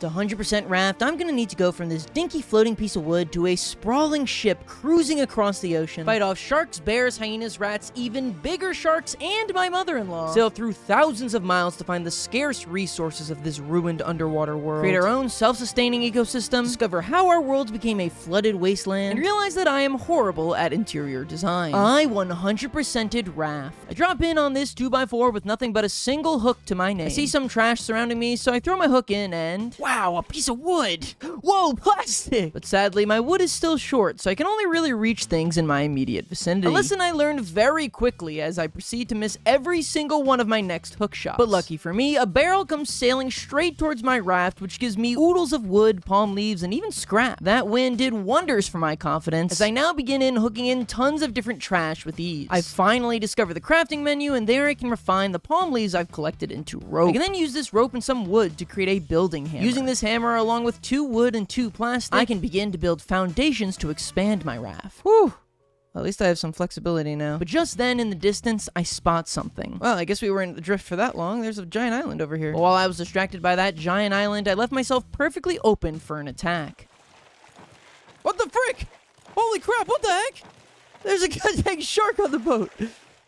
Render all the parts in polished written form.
To 100% raft, I'm gonna need to go from this dinky floating piece of wood to a sprawling ship cruising across the ocean, fight off sharks, bears, hyenas, rats, even bigger sharks, and my mother-in-law, sail through thousands of miles to find the scarce resources of this ruined underwater world, create our own self-sustaining ecosystem, discover how our worlds became a flooded wasteland, and realize that I am horrible at interior design. I 100%ed raft. I drop in on this 2x4 with nothing but a single hook to my name. I see some trash surrounding me, so I throw my hook in and... wow, a piece of wood! Whoa, plastic! But sadly, my wood is still short, so I can only really reach things in my immediate vicinity. A lesson I learned very quickly as I proceed to miss every single one of my next hook shots. But lucky for me, a barrel comes sailing straight towards my raft, which gives me oodles of wood, palm leaves, and even scrap. That wind did wonders for my confidence, as I now begin hooking in tons of different trash with ease. I finally discover the crafting menu, and there I can refine the palm leaves I've collected into rope. I can then use this rope and some wood to create a building hammer. Using this hammer along with 2 wood and 2 plastic, I can begin to build foundations to expand my raft. Whew! At least I have some flexibility now. But just then, in the distance, I spot something. Well, I guess we weren't adrift for that long. There's a giant island over here. But while I was distracted by that giant island, I left myself perfectly open for an attack. What the frick? Holy crap, what the heck? There's a goddamn shark on the boat.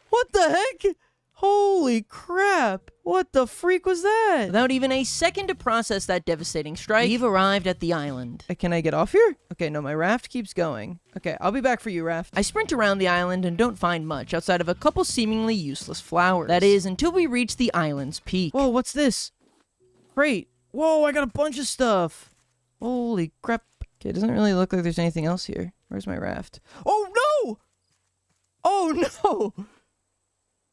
What the heck? Holy crap. What the freak was that? Without even a second to process that devastating strike, we've arrived at the island. Can I get off here? Okay, no, my raft keeps going. Okay, I'll be back for you, raft. I sprint around the island and don't find much outside of a couple seemingly useless flowers. That is, until we reach the island's peak. Whoa, what's this? Great. Whoa, I got a bunch of stuff. Holy crap. Okay, it doesn't really look like there's anything else here. Where's my raft? Oh, no! Oh, no!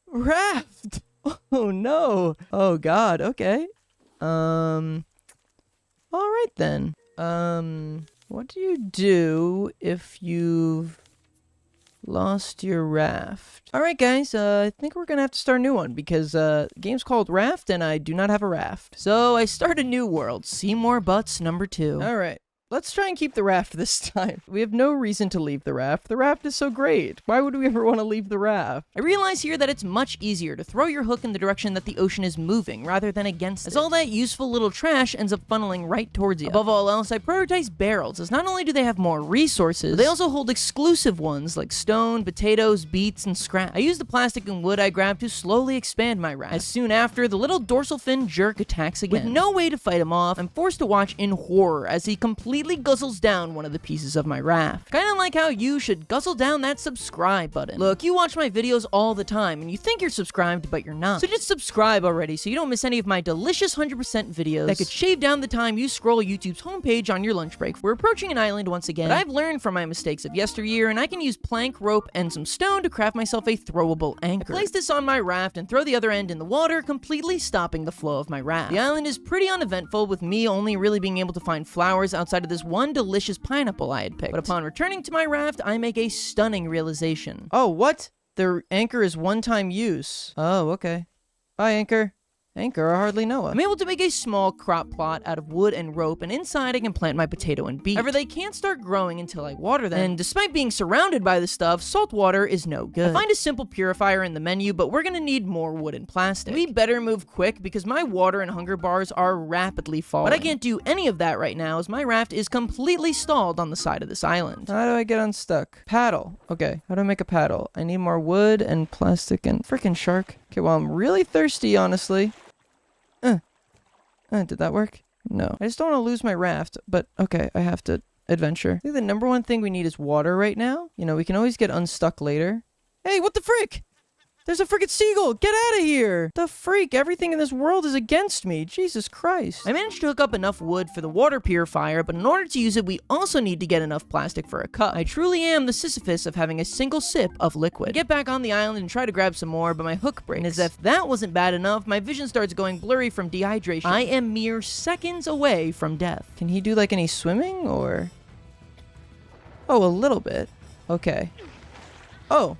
Raft! Oh, no. Oh, God. Okay. All right, then. What do you do if you've lost your raft? All right, guys. I think we're gonna have to start a new one because the game's called Raft, and I do not have a raft. So I start a new world. Seymour Butts number 2. All right. Let's try and keep the raft this time. We have no reason to leave the raft. The raft is so great. Why would we ever want to leave the raft? I realize here that it's much easier to throw your hook in the direction that the ocean is moving rather than against it, as all that useful little trash ends up funneling right towards you. Above all else, I prioritize barrels, as not only do they have more resources, but they also hold exclusive ones like stone, potatoes, beets, and scrap. I use the plastic and wood I grab to slowly expand my raft. As soon after, the little dorsal fin jerk attacks again. With no way to fight him off, I'm forced to watch in horror as he completely guzzles down one of the pieces of my raft. Kinda like how you should guzzle down that subscribe button. Look, you watch my videos all the time, and you think you're subscribed, but you're not. So just subscribe already so you don't miss any of my delicious 100% videos that could shave down the time you scroll YouTube's homepage on your lunch break. We're approaching an island once again, but I've learned from my mistakes of yesteryear, and I can use plank, rope, and some stone to craft myself a throwable anchor. I place this on my raft and throw the other end in the water, completely stopping the flow of my raft. The island is pretty uneventful, with me only really being able to find flowers outside of this one delicious pineapple I had picked. But upon returning to my raft, I make a stunning realization. Oh, what? The anchor is one-time use. Oh, okay. Bye, anchor. Anchor, I hardly know it. I'm able to make a small crop plot out of wood and rope, and inside I can plant my potato and beet. However, they can't start growing until I water them, and despite being surrounded by this stuff, salt water is no good. I find a simple purifier in the menu, but we're gonna need more wood and plastic. We better move quick because my water and hunger bars are rapidly falling. But I can't do any of that right now as my raft is completely stalled on the side of this island. How do I get unstuck? Paddle. Okay, how do I make a paddle? I need more wood and plastic and frickin' shark. Okay, well, I'm really thirsty, honestly. Did that work? No. I just don't want to lose my raft, but okay, I have to adventure. I think the number one thing we need is water right now. You know, we can always get unstuck later. Hey, what the frick? There's a frickin' seagull! Get out of here! The freak, everything in this world is against me. Jesus Christ. I managed to hook up enough wood for the water purifier, but in order to use it, we also need to get enough plastic for a cup. I truly am the Sisyphus of having a single sip of liquid. I get back on the island and try to grab some more, but my hook breaks. And as if that wasn't bad enough, my vision starts going blurry from dehydration. I am mere seconds away from death. Can he do like any swimming, or? Oh, a little bit. Okay. Oh.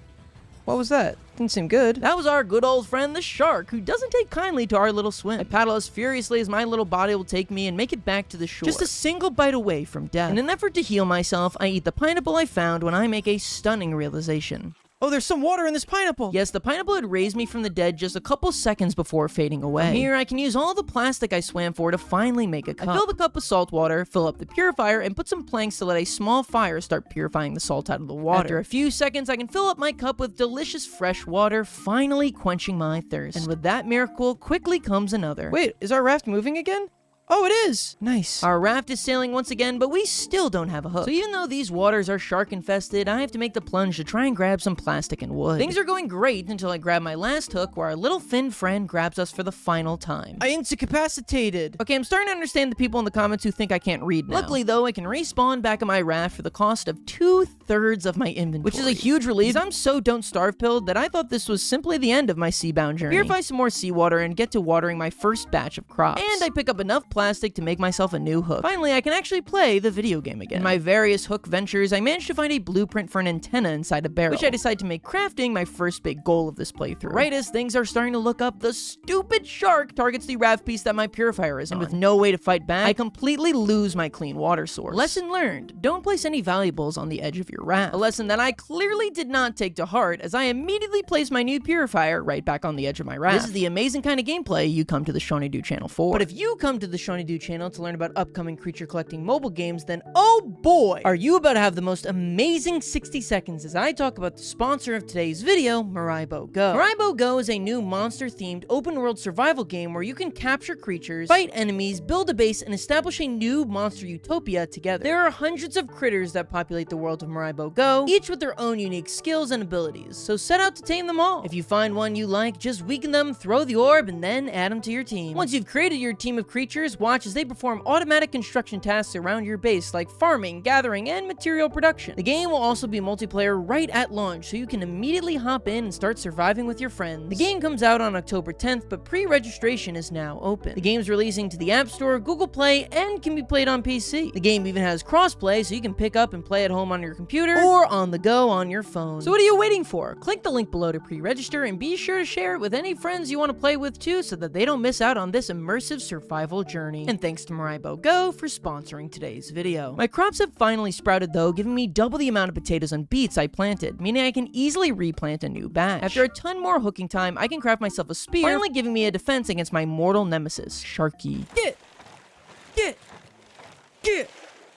What was that? Didn't seem good. That was our good old friend, the shark, who doesn't take kindly to our little swim. I paddle as furiously as my little body will take me and make it back to the shore, just a single bite away from death. In an effort to heal myself, I eat the pineapple I found when I make a stunning realization. Oh, there's some water in this pineapple. Yes, the pineapple had raised me from the dead just a couple seconds before fading away. From here, I can use all the plastic I swam for to finally make a cup. I fill the cup with salt water, fill up the purifier, and put some planks to let a small fire start purifying the salt out of the water. After a few seconds, I can fill up my cup with delicious fresh water, finally quenching my thirst. And with that miracle, quickly comes another. Wait, is our raft moving again? Oh, it is! Nice. Our raft is sailing once again, but we still don't have a hook. So even though these waters are shark infested, I have to make the plunge to try and grab some plastic and wood. Things are going great until I grab my last hook, where our little fin friend grabs us for the final time. I incapacitated. Okay, I'm starting to understand the people in the comments who think I can't read now. Luckily though, I can respawn back at my raft for the cost of 2/3 of my inventory. Which is a huge relief. I'm so don't starve pilled that I thought this was simply the end of my seabound journey. Purify some more seawater and get to watering my first batch of crops. And I pick up enough plastic to make myself a new hook. Finally, I can actually play the video game again. In my various hook ventures, I managed to find a blueprint for an antenna inside a barrel, which I decide to make crafting my first big goal of this playthrough. Right as things are starting to look up, the stupid shark targets the raft piece that my purifier is on. And with no way to fight back, I completely lose my clean water source. Lesson learned, don't place any valuables on the edge of your raft. A lesson that I clearly did not take to heart, as I immediately placed my new purifier right back on the edge of my raft. This is the amazing kind of gameplay you come to the Shawnee Do channel for. But if you come to the Shawnee Do channel to learn about upcoming creature collecting mobile games, then oh boy, are you about to have the most amazing 60 seconds as I talk about the sponsor of today's video, Markiplier Go. Markiplier Go is a new monster-themed open-world survival game where you can capture creatures, fight enemies, build a base, and establish a new monster utopia together. There are hundreds of critters that populate the world of Markiplier Go, each with their own unique skills and abilities, so set out to tame them all. If you find one you like, just weaken them, throw the orb, and then add them to your team. Once you've created your team of creatures, watch as they perform automatic construction tasks around your base like farming, gathering, and material production. The game will also be multiplayer right at launch, so you can immediately hop in and start surviving with your friends. The game comes out on October 10th, but pre-registration is now open. The game's releasing to the App Store, Google Play, and can be played on PC. The game even has cross-play, so you can pick up and play at home on your computer or on the go on your phone. So what are you waiting for? Click the link below to pre-register and be sure to share it with any friends you want to play with too, so that they don't miss out on this immersive survival journey. And thanks to Markiplier Go for sponsoring today's video. My crops have finally sprouted though, giving me double the amount of potatoes and beets I planted, meaning I can easily replant a new batch. After a ton more hooking time, I can craft myself a spear, finally giving me a defense against my mortal nemesis, Sharky. Get!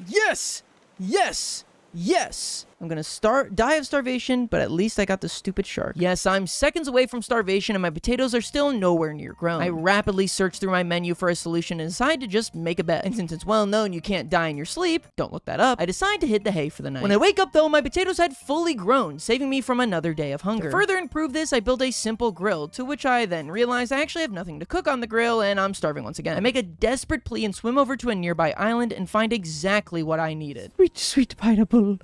Yes! Yes! Yes! I'm gonna die of starvation, but at least I got the stupid shark. Yes, I'm seconds away from starvation and my potatoes are still nowhere near grown. I rapidly search through my menu for a solution and decide to just make a bet. And since it's well known you can't die in your sleep, don't look that up, I decide to hit the hay for the night. When I wake up though, my potatoes had fully grown, saving me from another day of hunger. To further improve this, I build a simple grill, to which I then realize I actually have nothing to cook on the grill and I'm starving once again. I make a desperate plea and swim over to a nearby island and find exactly what I needed. Sweet, sweet pineapple.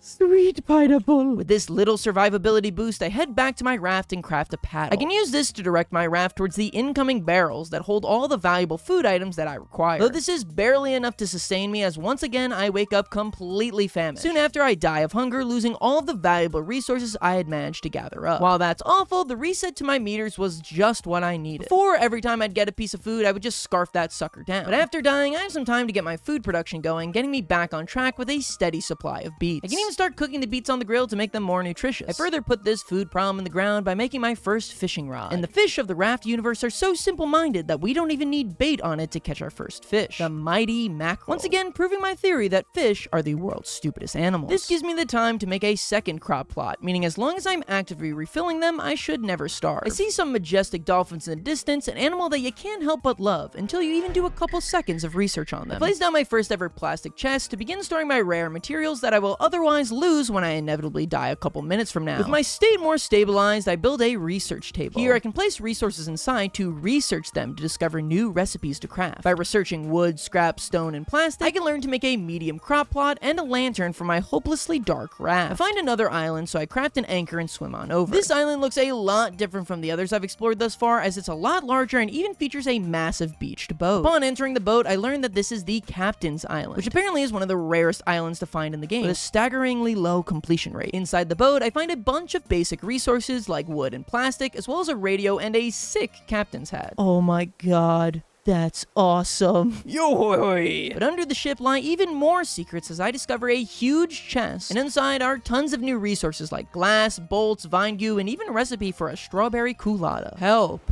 Sweet pineapple. With this little survivability boost, I head back to my raft and craft a paddle. I can use this to direct my raft towards the incoming barrels that hold all the valuable food items that I require. Though this is barely enough to sustain me, as once again I wake up completely famished. Soon after, I die of hunger, losing all of the valuable resources I had managed to gather up. While that's awful, the reset to my meters was just what I needed. Before, every time I'd get a piece of food, I would just scarf that sucker down. But after dying, I have some time to get my food production going, getting me back on track with a steady supply of beets. I can even start cooking the beets on the grill to make them more nutritious. I further put this food problem in the ground by making my first fishing rod. And the fish of the raft universe are so simple-minded that we don't even need bait on it to catch our first fish. The mighty mackerel. Once again, proving my theory that fish are the world's stupidest animals. This gives me the time to make a second crop plot, meaning as long as I'm actively refilling them, I should never starve. I see some majestic dolphins in the distance, an animal that you can't help but love, until you even do a couple seconds of research on them. I place down my first ever plastic chest to begin storing my rare materials that I will otherwise lose when I inevitably die a couple minutes from now. With my state more stabilized, I build a research table. Here I can place resources inside to research them to discover new recipes to craft. By researching wood, scrap, stone, and plastic, I can learn to make a medium crop plot and a lantern for my hopelessly dark raft. I find another island, so I craft an anchor and swim on over. This island looks a lot different from the others I've explored thus far, as it's a lot larger and even features a massive beached boat. Upon entering the boat, I learned that this is the Captain's Island, which apparently is one of the rarest islands to find in the game, with a staggeringly low completion rate. Inside the boat, I find a bunch of basic resources like wood and plastic, as well as a radio and a sick captain's hat. Oh my god. That's awesome. Yo! But under the ship lie even more secrets as I discover a huge chest. And inside are tons of new resources like glass, bolts, vine goo, and even a recipe for a strawberry culotta. Help.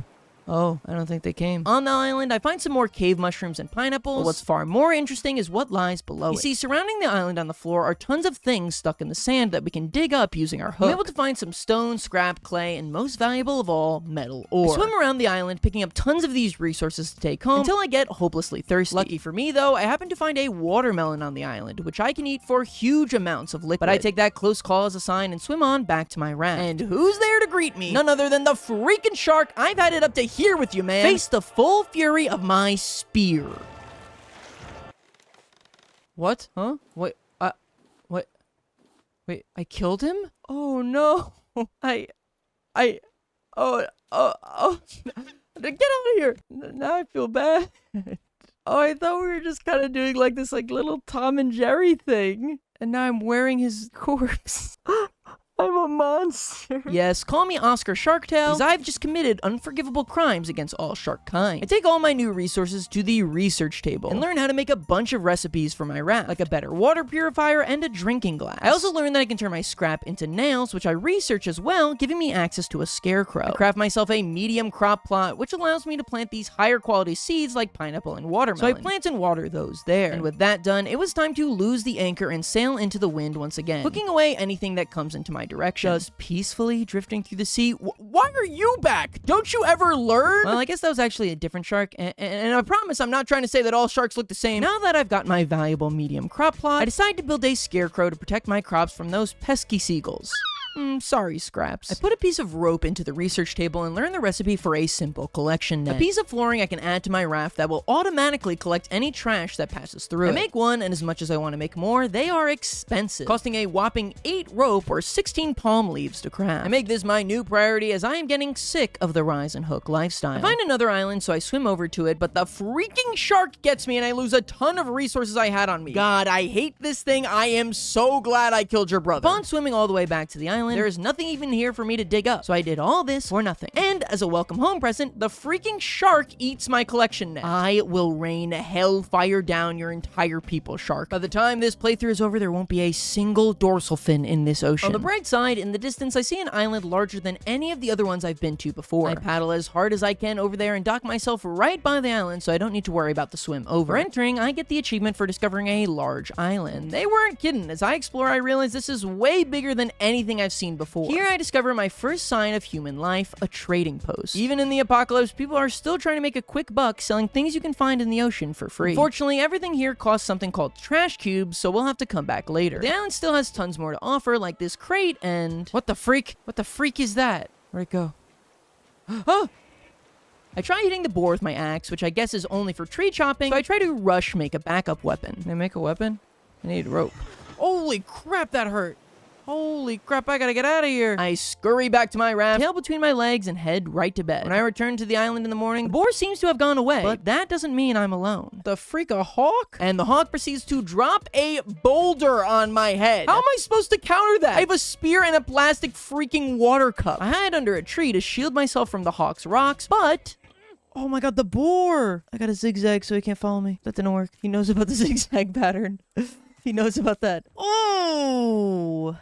Oh, I don't think they came. On the island, I find some more cave mushrooms and pineapples. But what's far more interesting is what lies below it. You see, surrounding the island on the floor are tons of things stuck in the sand that we can dig up using our hook. I'm able to find some stone, scrap, clay, and most valuable of all, metal ore. I swim around the island picking up tons of these resources to take home until I get hopelessly thirsty. Lucky for me, though, I happen to find a watermelon on the island, which I can eat for huge amounts of liquid. But I take that close call as a sign and swim on back to my raft. And who's there to greet me? None other than the freaking shark. I've had it up to here with you, man. Face the full fury of my spear. What? Huh? Wait, what? Wait, I killed him? Oh no. Oh, get out of here. Now I feel bad. Oh, I thought we were just kind of doing like this like little Tom and Jerry thing. And now I'm wearing his corpse. I'm a monster. Yes, call me Oscar Sharktail, because I've just committed unforgivable crimes against all shark kind. I take all my new resources to the research table and learn how to make a bunch of recipes for my raft, like a better water purifier and a drinking glass. I also learned that I can turn my scrap into nails, which I research as well, giving me access to a scarecrow. I craft myself a medium crop plot, which allows me to plant these higher quality seeds like pineapple and watermelon. So I plant and water those there. And with that done, it was time to lose the anchor and sail into the wind once again, hooking away anything that comes into my direction. Just peacefully drifting through the sea. Why are you back? Don't you ever learn? Well, I guess that was actually a different shark, and I promise I'm not trying to say that all sharks look the same. Now that I've got my valuable medium crop plot, I decide to build a scarecrow to protect my crops from those pesky seagulls. Sorry, Scraps. I put a piece of rope into the research table and learn the recipe for a simple collection net. A piece of flooring I can add to my raft that will automatically collect any trash that passes through it. I make one, and as much as I want to make more, they are expensive, costing a whopping 8 rope or 16 palm leaves to craft. I make this my new priority as I am getting sick of the rise and hook lifestyle. I find another island, so I swim over to it, but the freaking shark gets me and I lose a ton of resources I had on me. God, I hate this thing. I am so glad I killed your brother. Upon swimming all the way back to the island, there is nothing even here for me to dig up, so I did all this for nothing. And as a welcome home present, the freaking shark eats my collection net. I will rain hellfire down your entire people, shark. By the time this playthrough is over, there won't be a single dorsal fin in this ocean. On the bright side, in the distance, I see an island larger than any of the other ones I've been to before. I paddle as hard as I can over there and dock myself right by the island, so I don't need to worry about the swim over. For entering, I get the achievement for discovering a large island. They weren't kidding. As I explore, I realize this is way bigger than anything I've seen before. Here I discover my first sign of human life, a trading post. Even in the apocalypse, people are still trying to make a quick buck selling things you can find in the ocean for free. Unfortunately, everything here costs something called trash cubes, so we'll have to come back later. The island still has tons more to offer, like this crate and... What the freak? What the freak is that? Where'd it go? Oh! I try hitting the boar with my axe, which I guess is only for tree chopping, so I try to rush make a backup weapon. Can I make a weapon? I need rope. Holy crap, that hurt! Holy crap, I gotta get out of here. I scurry back to my raft, tail between my legs, and head right to bed. When I return to the island in the morning, the boar seems to have gone away, but that doesn't mean I'm alone. The freak, a hawk? And the hawk proceeds to drop a boulder on my head. How am I supposed to counter that? I have a spear and a plastic freaking water cup. I hide under a tree to shield myself from the hawk's rocks, but... Oh my god, the boar! I got a zigzag so he can't follow me. That didn't work. He knows about the zigzag pattern. He knows about that. Oh!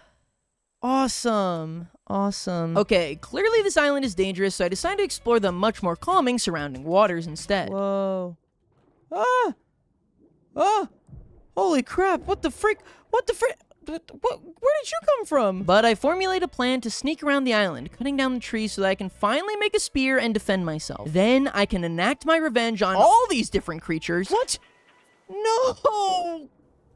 Awesome. Awesome. Okay, clearly this island is dangerous, so I decide to explore the much more calming surrounding waters instead. Whoa. Ah! Ah! Holy crap, what the frick? What the frick? Where did you come from? But I formulate a plan to sneak around the island, cutting down the trees so that I can finally make a spear and defend myself. Then I can enact my revenge on all these different creatures. What? No!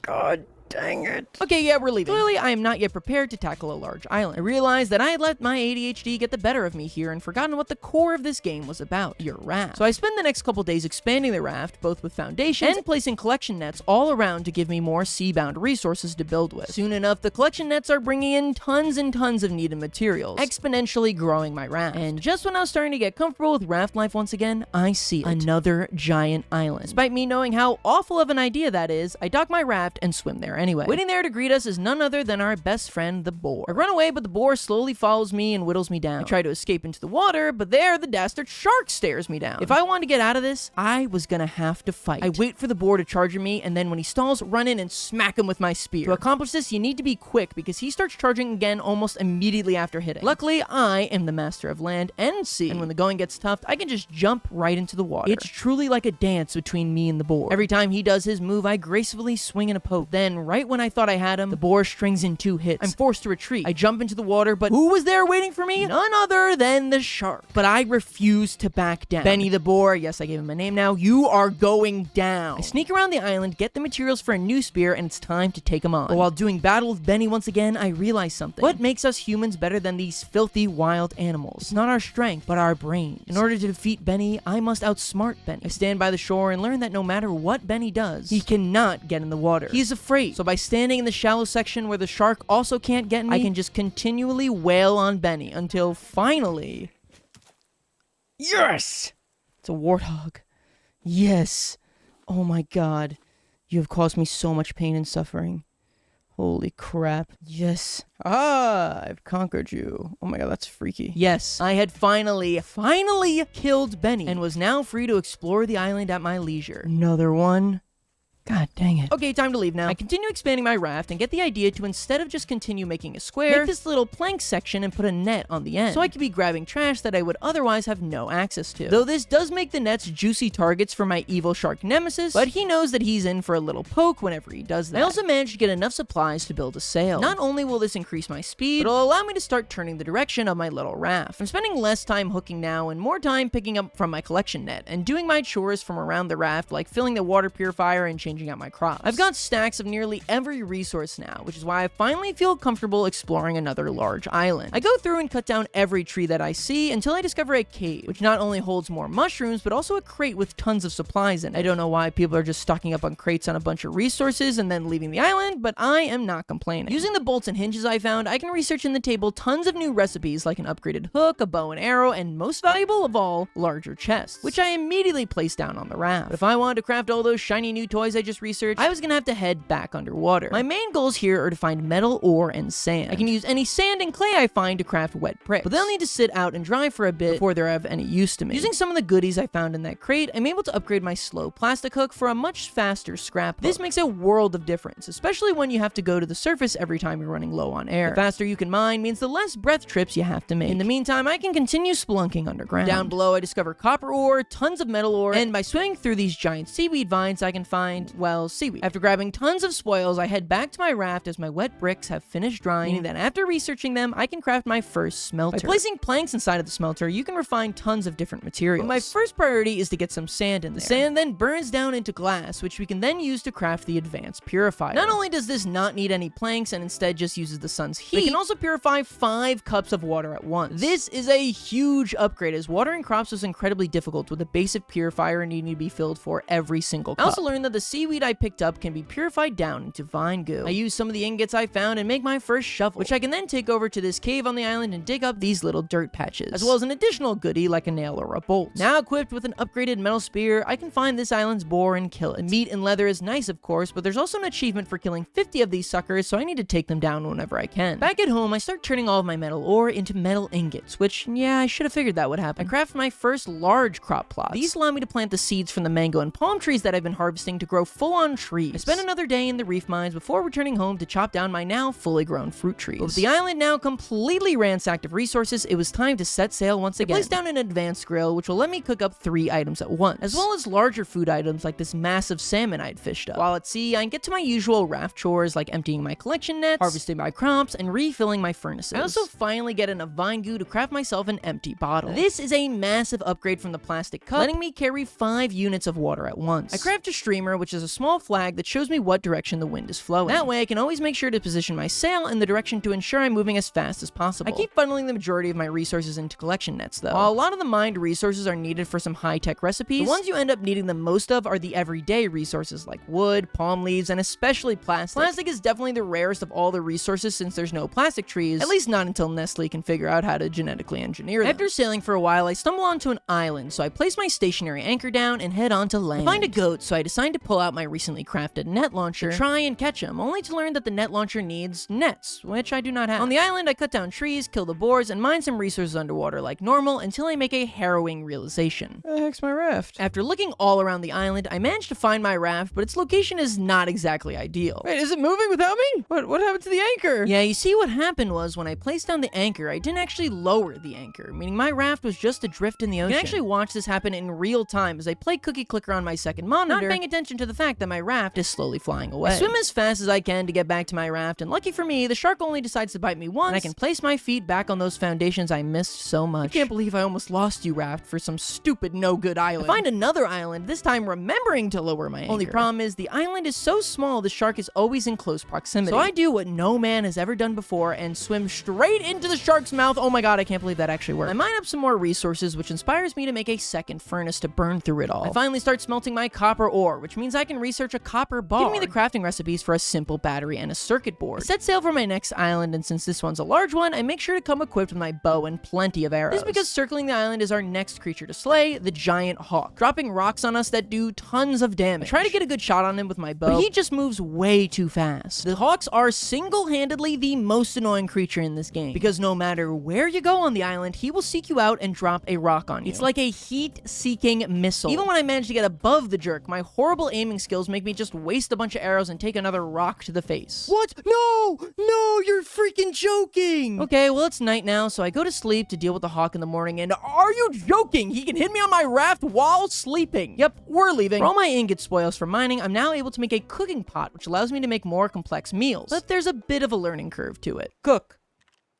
God dang it. Okay, yeah, we're leaving. Clearly, I am not yet prepared to tackle a large island. I realized that I had let my ADHD get the better of me here and forgotten what the core of this game was about, your raft. So I spend the next couple days expanding the raft, both with foundations and placing collection nets all around to give me more sea-bound resources to build with. Soon enough, the collection nets are bringing in tons and tons of needed materials, exponentially growing my raft. And just when I was starting to get comfortable with raft life once again, I see it. Another giant island. Despite me knowing how awful of an idea that is, I dock my raft and swim there anyway. Waiting there to greet us is none other than our best friend, the boar. I run away, but the boar slowly follows me and whittles me down. I try to escape into the water, but there the dastard shark stares me down. If I wanted to get out of this, I was gonna have to fight. I wait for the boar to charge at me, and then when he stalls, run in and smack him with my spear. To accomplish this, you need to be quick because he starts charging again almost immediately after hitting. Luckily, I am the master of land and sea, and when the going gets tough, I can just jump right into the water. It's truly like a dance between me and the boar. Every time he does his move, I gracefully swing and a poke. Then, right when I thought I had him, the boar strings in 2 hits. I'm forced to retreat. I jump into the water, but who was there waiting for me? None other than the shark. But I refuse to back down. Benny the boar, yes, I gave him a name now, you are going down. I sneak around the island, get the materials for a new spear, and it's time to take him on. But while doing battle with Benny once again, I realize something. What makes us humans better than these filthy wild animals? It's not our strength, but our brains. In order to defeat Benny, I must outsmart Benny. I stand by the shore and learn that no matter what Benny does, he cannot get in the water. He is afraid. So by standing in the shallow section where the shark also can't get me, I can just continually wail on Benny until finally... Yes! It's a warthog. Yes. Oh my god. You have caused me so much pain and suffering. Holy crap. Yes. Ah, I've conquered you. Oh my god, that's freaky. Yes, I had finally killed Benny and was now free to explore the island at my leisure. Another one. God dang it. Okay, time to leave now. I continue expanding my raft and get the idea to, instead of just continue making a square, make this little plank section and put a net on the end, so I could be grabbing trash that I would otherwise have no access to. Though this does make the nets juicy targets for my evil shark nemesis, but he knows that he's in for a little poke whenever he does that. I also managed to get enough supplies to build a sail. Not only will this increase my speed, but it'll allow me to start turning the direction of my little raft. I'm spending less time hooking now and more time picking up from my collection net and doing my chores from around the raft, like filling the water purifier and changing out my crops. I've got stacks of nearly every resource now, which is why I finally feel comfortable exploring another large island. I go through and cut down every tree that I see until I discover a cave, which not only holds more mushrooms, but also a crate with tons of supplies in it. I don't know why people are just stocking up on crates on a bunch of resources and then leaving the island, but I am not complaining. Using the bolts and hinges I found, I can research in the table tons of new recipes like an upgraded hook, a bow and arrow, and most valuable of all, larger chests, which I immediately placed down on the raft. But if I wanted to craft all those shiny new toys I just researched, I was gonna have to head back underwater. My main goals here are to find metal, ore, and sand. I can use any sand and clay I find to craft wet bricks, but they'll need to sit out and dry for a bit before they're of any use to me. Using some of the goodies I found in that crate, I'm able to upgrade my slow plastic hook for a much faster scrap hook. This makes a world of difference, especially when you have to go to the surface every time you're running low on air. The faster you can mine means the less breath trips you have to make. In the meantime, I can continue spelunking underground. Down below, I discover copper ore, tons of metal ore, and by swimming through these giant seaweed vines, I can find, well, seaweed. After grabbing tons of spoils, I head back to my raft as my wet bricks have finished drying, meaning that after researching them, I can craft my first smelter. By placing planks inside of the smelter, you can refine tons of different materials. But my first priority is to get some sand in there. The sand then burns down into glass, which we can then use to craft the advanced purifier. Not only does this not need any planks and instead just uses the sun's heat, it can also purify 5 cups of water at once. This is a huge upgrade, as watering crops was incredibly difficult with a basic purifier needing to be filled for every single cup. I also learned that the seaweed I picked up can be purified down into vine goo. I use some of the ingots I found and make my first shovel, which I can then take over to this cave on the island and dig up these little dirt patches, as well as an additional goodie like a nail or a bolt. Now equipped with an upgraded metal spear, I can find this island's boar and kill it. The meat and leather is nice, of course, but there's also an achievement for killing 50 of these suckers, so I need to take them down whenever I can. Back at home, I start turning all of my metal ore into metal ingots, which, yeah, I should have figured that would happen. I craft my first large crop plots. These allow me to plant the seeds from the mango and palm trees that I've been harvesting to grow full-on trees. I spend another day in the reef mines before returning home to chop down my now fully grown fruit trees. But with the island now completely ransacked of resources, it was time to set sail once again. I placed down an advanced grill, which will let me cook up 3 items at once, as well as larger food items like this massive salmon I'd fished up. While at sea, I get to my usual raft chores like emptying my collection nets, harvesting my crops, and refilling my furnaces. I also finally get enough vine goo to craft myself an empty bottle. This is a massive upgrade from the plastic cup, letting me carry 5 units of water at once. I craft a streamer, which is a small flag that shows me what direction the wind is flowing. That way I can always make sure to position my sail in the direction to ensure I'm moving as fast as possible. I keep funneling the majority of my resources into collection nets though. While a lot of the mined resources are needed for some high-tech recipes, the ones you end up needing the most of are the everyday resources like wood, palm leaves, and especially plastic. Plastic is definitely the rarest of all the resources since there's no plastic trees, at least not until Nestle can figure out how to genetically engineer them. After sailing for a while, I stumble onto an island, so I place my stationary anchor down and head on to land. I find a goat, so I decide to pull out out my recently crafted net launcher to try and catch them, only to learn that the net launcher needs nets, which I do not have. On the island, I cut down trees, kill the boars, and mine some resources underwater like normal until I make a harrowing realization. Where the heck's my raft? After looking all around the island, I managed to find my raft, but its location is not exactly ideal. Wait, is it moving without me? What happened to the anchor? Yeah, you see, what happened was when I placed down the anchor, I didn't actually lower the anchor, meaning my raft was just adrift in the ocean. You can actually watch this happen in real time as I play Cookie Clicker on my second monitor, not paying attention to the fact that my raft is slowly flying away. I swim as fast as I can to get back to my raft, and lucky for me, the shark only decides to bite me once, and I can place my feet back on those foundations I missed so much. I can't believe I almost lost you, raft, for some stupid no-good island. I find another island, this time remembering to lower my anchor. Only problem is the island is so small the shark is always in close proximity. So I do what no man has ever done before and swim straight into the shark's mouth. Oh my god, I can't believe that actually worked. I mine up some more resources, which inspires me to make a second furnace to burn through it all. I finally start smelting my copper ore, which means I can research a copper bar, giving me the crafting recipes for a simple battery and a circuit board. I set sail for my next island, and since this one's a large one, I make sure to come equipped with my bow and plenty of arrows. This is because circling the island is our next creature to slay, the giant hawk, dropping rocks on us that do tons of damage. I try to get a good shot on him with my bow, but he just moves way too fast. The hawks are single-handedly the most annoying creature in this game, because no matter where you go on the island, he will seek you out and drop a rock on you. It's like a heat-seeking missile. Even when I manage to get above the jerk, my horrible aiming skills make me just waste a bunch of arrows and take another rock to the face. What? No, you're freaking joking! Okay, well, it's night now, so I go to sleep to deal with the hawk in the morning, and are you joking? He can hit me on my raft while sleeping. Yep, we're leaving. For all my ingot spoils from mining, I'm now able to make a cooking pot, which allows me to make more complex meals. But there's a bit of a learning curve to it. Cook.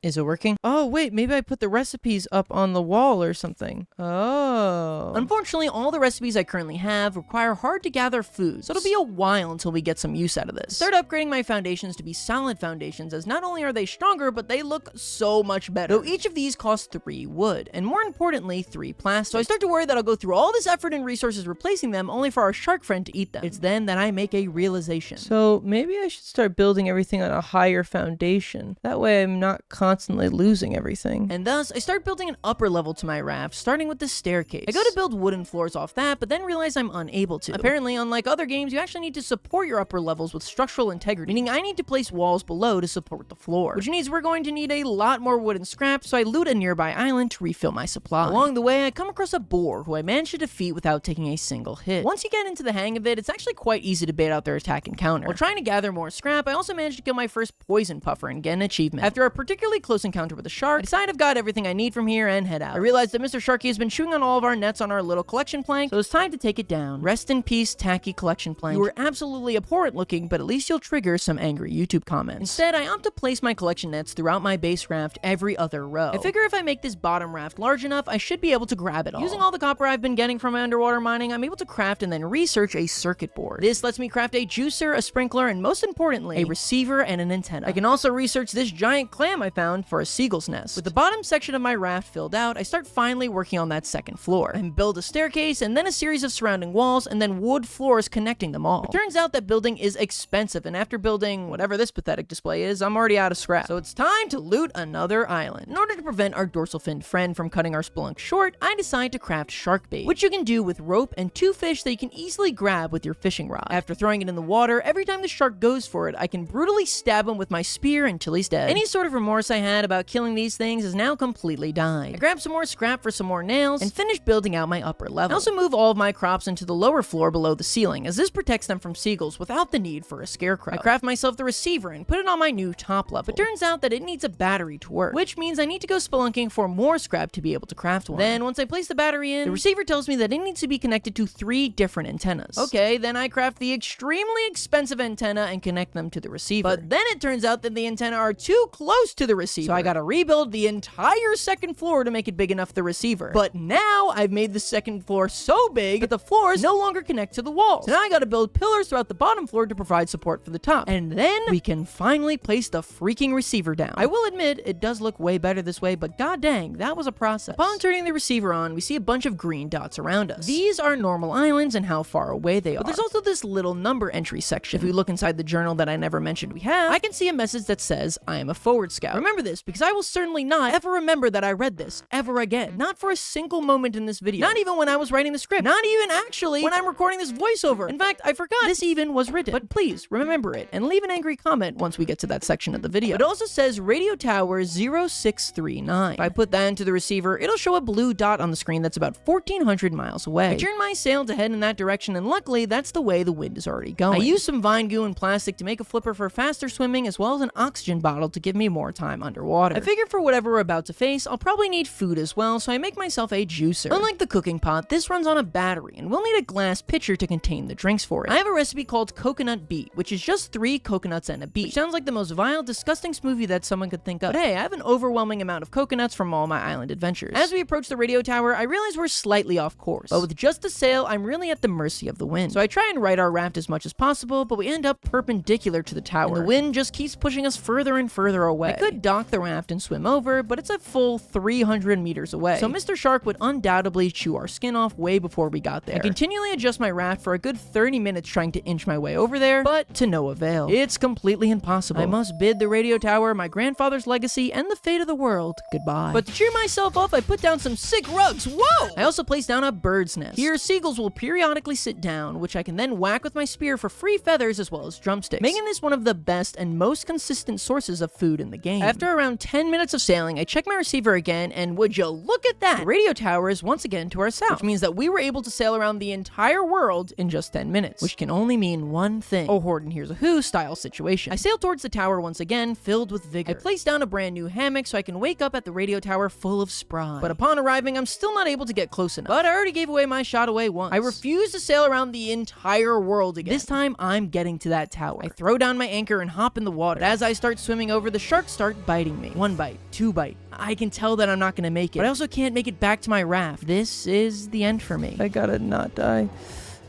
Is it working? Oh, wait, maybe I put the recipes up on the wall or something. Oh. Unfortunately, all the recipes I currently have require hard-to-gather foods, so it'll be a while until we get some use out of this. Start upgrading my foundations to be solid foundations, as not only are they stronger, but they look so much better. Though each of these costs 3 wood, and more importantly, 3 plastic. So I start to worry that I'll go through all this effort and resources replacing them, only for our shark friend to eat them. It's then that I make a realization. So maybe I should start building everything on a higher foundation. That way I'm not constantly losing everything. And thus, I start building an upper level to my raft, starting with the staircase. I go to build wooden floors off that, but then realize I'm unable to. Apparently, unlike other games, you actually need to support your upper levels with structural integrity, meaning I need to place walls below to support the floor, which means we're going to need a lot more wood and scrap, so I loot a nearby island to refill my supply. Along the way, I come across a boar who I managed to defeat without taking a single hit. Once you get into the hang of it, it's actually quite easy to bait out their attack and counter. While trying to gather more scrap, I also managed to kill my first poison puffer and get an achievement. After a particularly close encounter with a shark, I decide I've got everything I need from here and head out. I realize that Mr. Sharky has been chewing on all of our nets on our little collection plank, so it's time to take it down. Rest in peace, tacky collection plank. You were absolutely abhorrent looking, but at least you'll trigger some angry YouTube comments. Instead, I opt to place my collection nets throughout my base raft every other row. I figure if I make this bottom raft large enough, I should be able to grab it all. Using all the copper I've been getting from my underwater mining, I'm able to craft and then research a circuit board. This lets me craft a juicer, a sprinkler, and most importantly, a receiver and an antenna. I can also research this giant clam I found for a seagull's nest. With the bottom section of my raft filled out, I start finally working on that second floor, and build a staircase, and then a series of surrounding walls, and then wood floors connecting them all. It turns out that building is expensive, and after building whatever this pathetic display is, I'm already out of scrap. So it's time to loot another island. In order to prevent our dorsal finned friend from cutting our spelunk short, I decide to craft shark bait, which you can do with rope and 2 fish that you can easily grab with your fishing rod. After throwing it in the water, every time the shark goes for it, I can brutally stab him with my spear until he's dead. Any sort of remorse I had about killing these things is now completely died. I grab some more scrap for some more nails, and finish building out my upper level. I also move all of my crops into the lower floor below the ceiling, as this protects them from seagulls without the need for a scarecrow. I craft myself the receiver and put it on my new top level. It turns out that it needs a battery to work, which means I need to go spelunking for more scrap to be able to craft one. Then, once I place the battery in, the receiver tells me that it needs to be connected to 3 different antennas. Okay, then I craft the extremely expensive antenna and connect them to the receiver. But then it turns out that the antenna are too close to the receiver, so I gotta rebuild the entire second floor to make it big enough for the receiver. But now I've made the second floor so big that the floors no longer connect to the walls. So now I gotta build pillars throughout the bottom floor to provide support for the top. And then we can finally place the freaking receiver down. I will admit, it does look way better this way, but god dang, that was a process. Upon turning the receiver on, we see a bunch of green dots around us. These are normal islands and how far away they are. But there's also this little number entry section. If we look inside the journal that I never mentioned we have, I can see a message that says, I am a forward scout. Remember remember this because I will certainly not ever remember that I read this ever again. Not for a single moment in this video. Not even when I was writing the script. Not even actually when I'm recording this voiceover. In fact, I forgot this even was written. But please remember it and leave an angry comment once we get to that section of the video. It also says Radio Tower 0639. If I put that into the receiver, it'll show a blue dot on the screen that's about 1,400 miles away. I turn my sail to head in that direction, and luckily that's the way the wind is already going. I use some vine goo and plastic to make a flipper for faster swimming, as well as an oxygen bottle to give me more time underwater. I figure for whatever we're about to face, I'll probably need food as well, so I make myself a juicer. Unlike the cooking pot, this runs on a battery, and we'll need a glass pitcher to contain the drinks for it. I have a recipe called Coconut Beet, which is just 3 coconuts and a beet. Which sounds like the most vile, disgusting smoothie that someone could think of. But hey, I have an overwhelming amount of coconuts from all my island adventures. As we approach the radio tower, I realize we're slightly off course. But with just a sail, I'm really at the mercy of the wind. So I try and right our raft as much as possible, but we end up perpendicular to the tower. And the wind just keeps pushing us further and further away. I could dock the raft and swim over, but it's a full 300 meters away. So Mr. Shark would undoubtedly chew our skin off way before we got there. I continually adjust my raft for a good 30 minutes trying to inch my way over there, but to no avail. It's completely impossible. I must bid the radio tower, my grandfather's legacy, and the fate of the world goodbye. But to cheer myself up, I put down some sick rugs. Whoa! I also placed down a bird's nest. Here, seagulls will periodically sit down, which I can then whack with my spear for free feathers as well as drumsticks, making this one of the best and most consistent sources of food in the game. After around 10 minutes of sailing, I check my receiver again, and would you look at that? The radio tower is once again to our south, which means that we were able to sail around the entire world in just 10 minutes, which can only mean one thing. Oh, Horton Hears a Who style situation. I sail towards the tower once again, filled with vigor. I place down a brand new hammock so I can wake up at the radio tower full of spry. But upon arriving, I'm still not able to get close enough. But I already gave away my shot away once. I refuse to sail around the entire world again. This time, I'm getting to that tower. I throw down my anchor and hop in the water. But as I start swimming over, the sharks start biting me. 1 bite, 2 bite. I can tell that I'm not gonna make it, but I also can't make it back to my raft. This is the end for me. I gotta not die.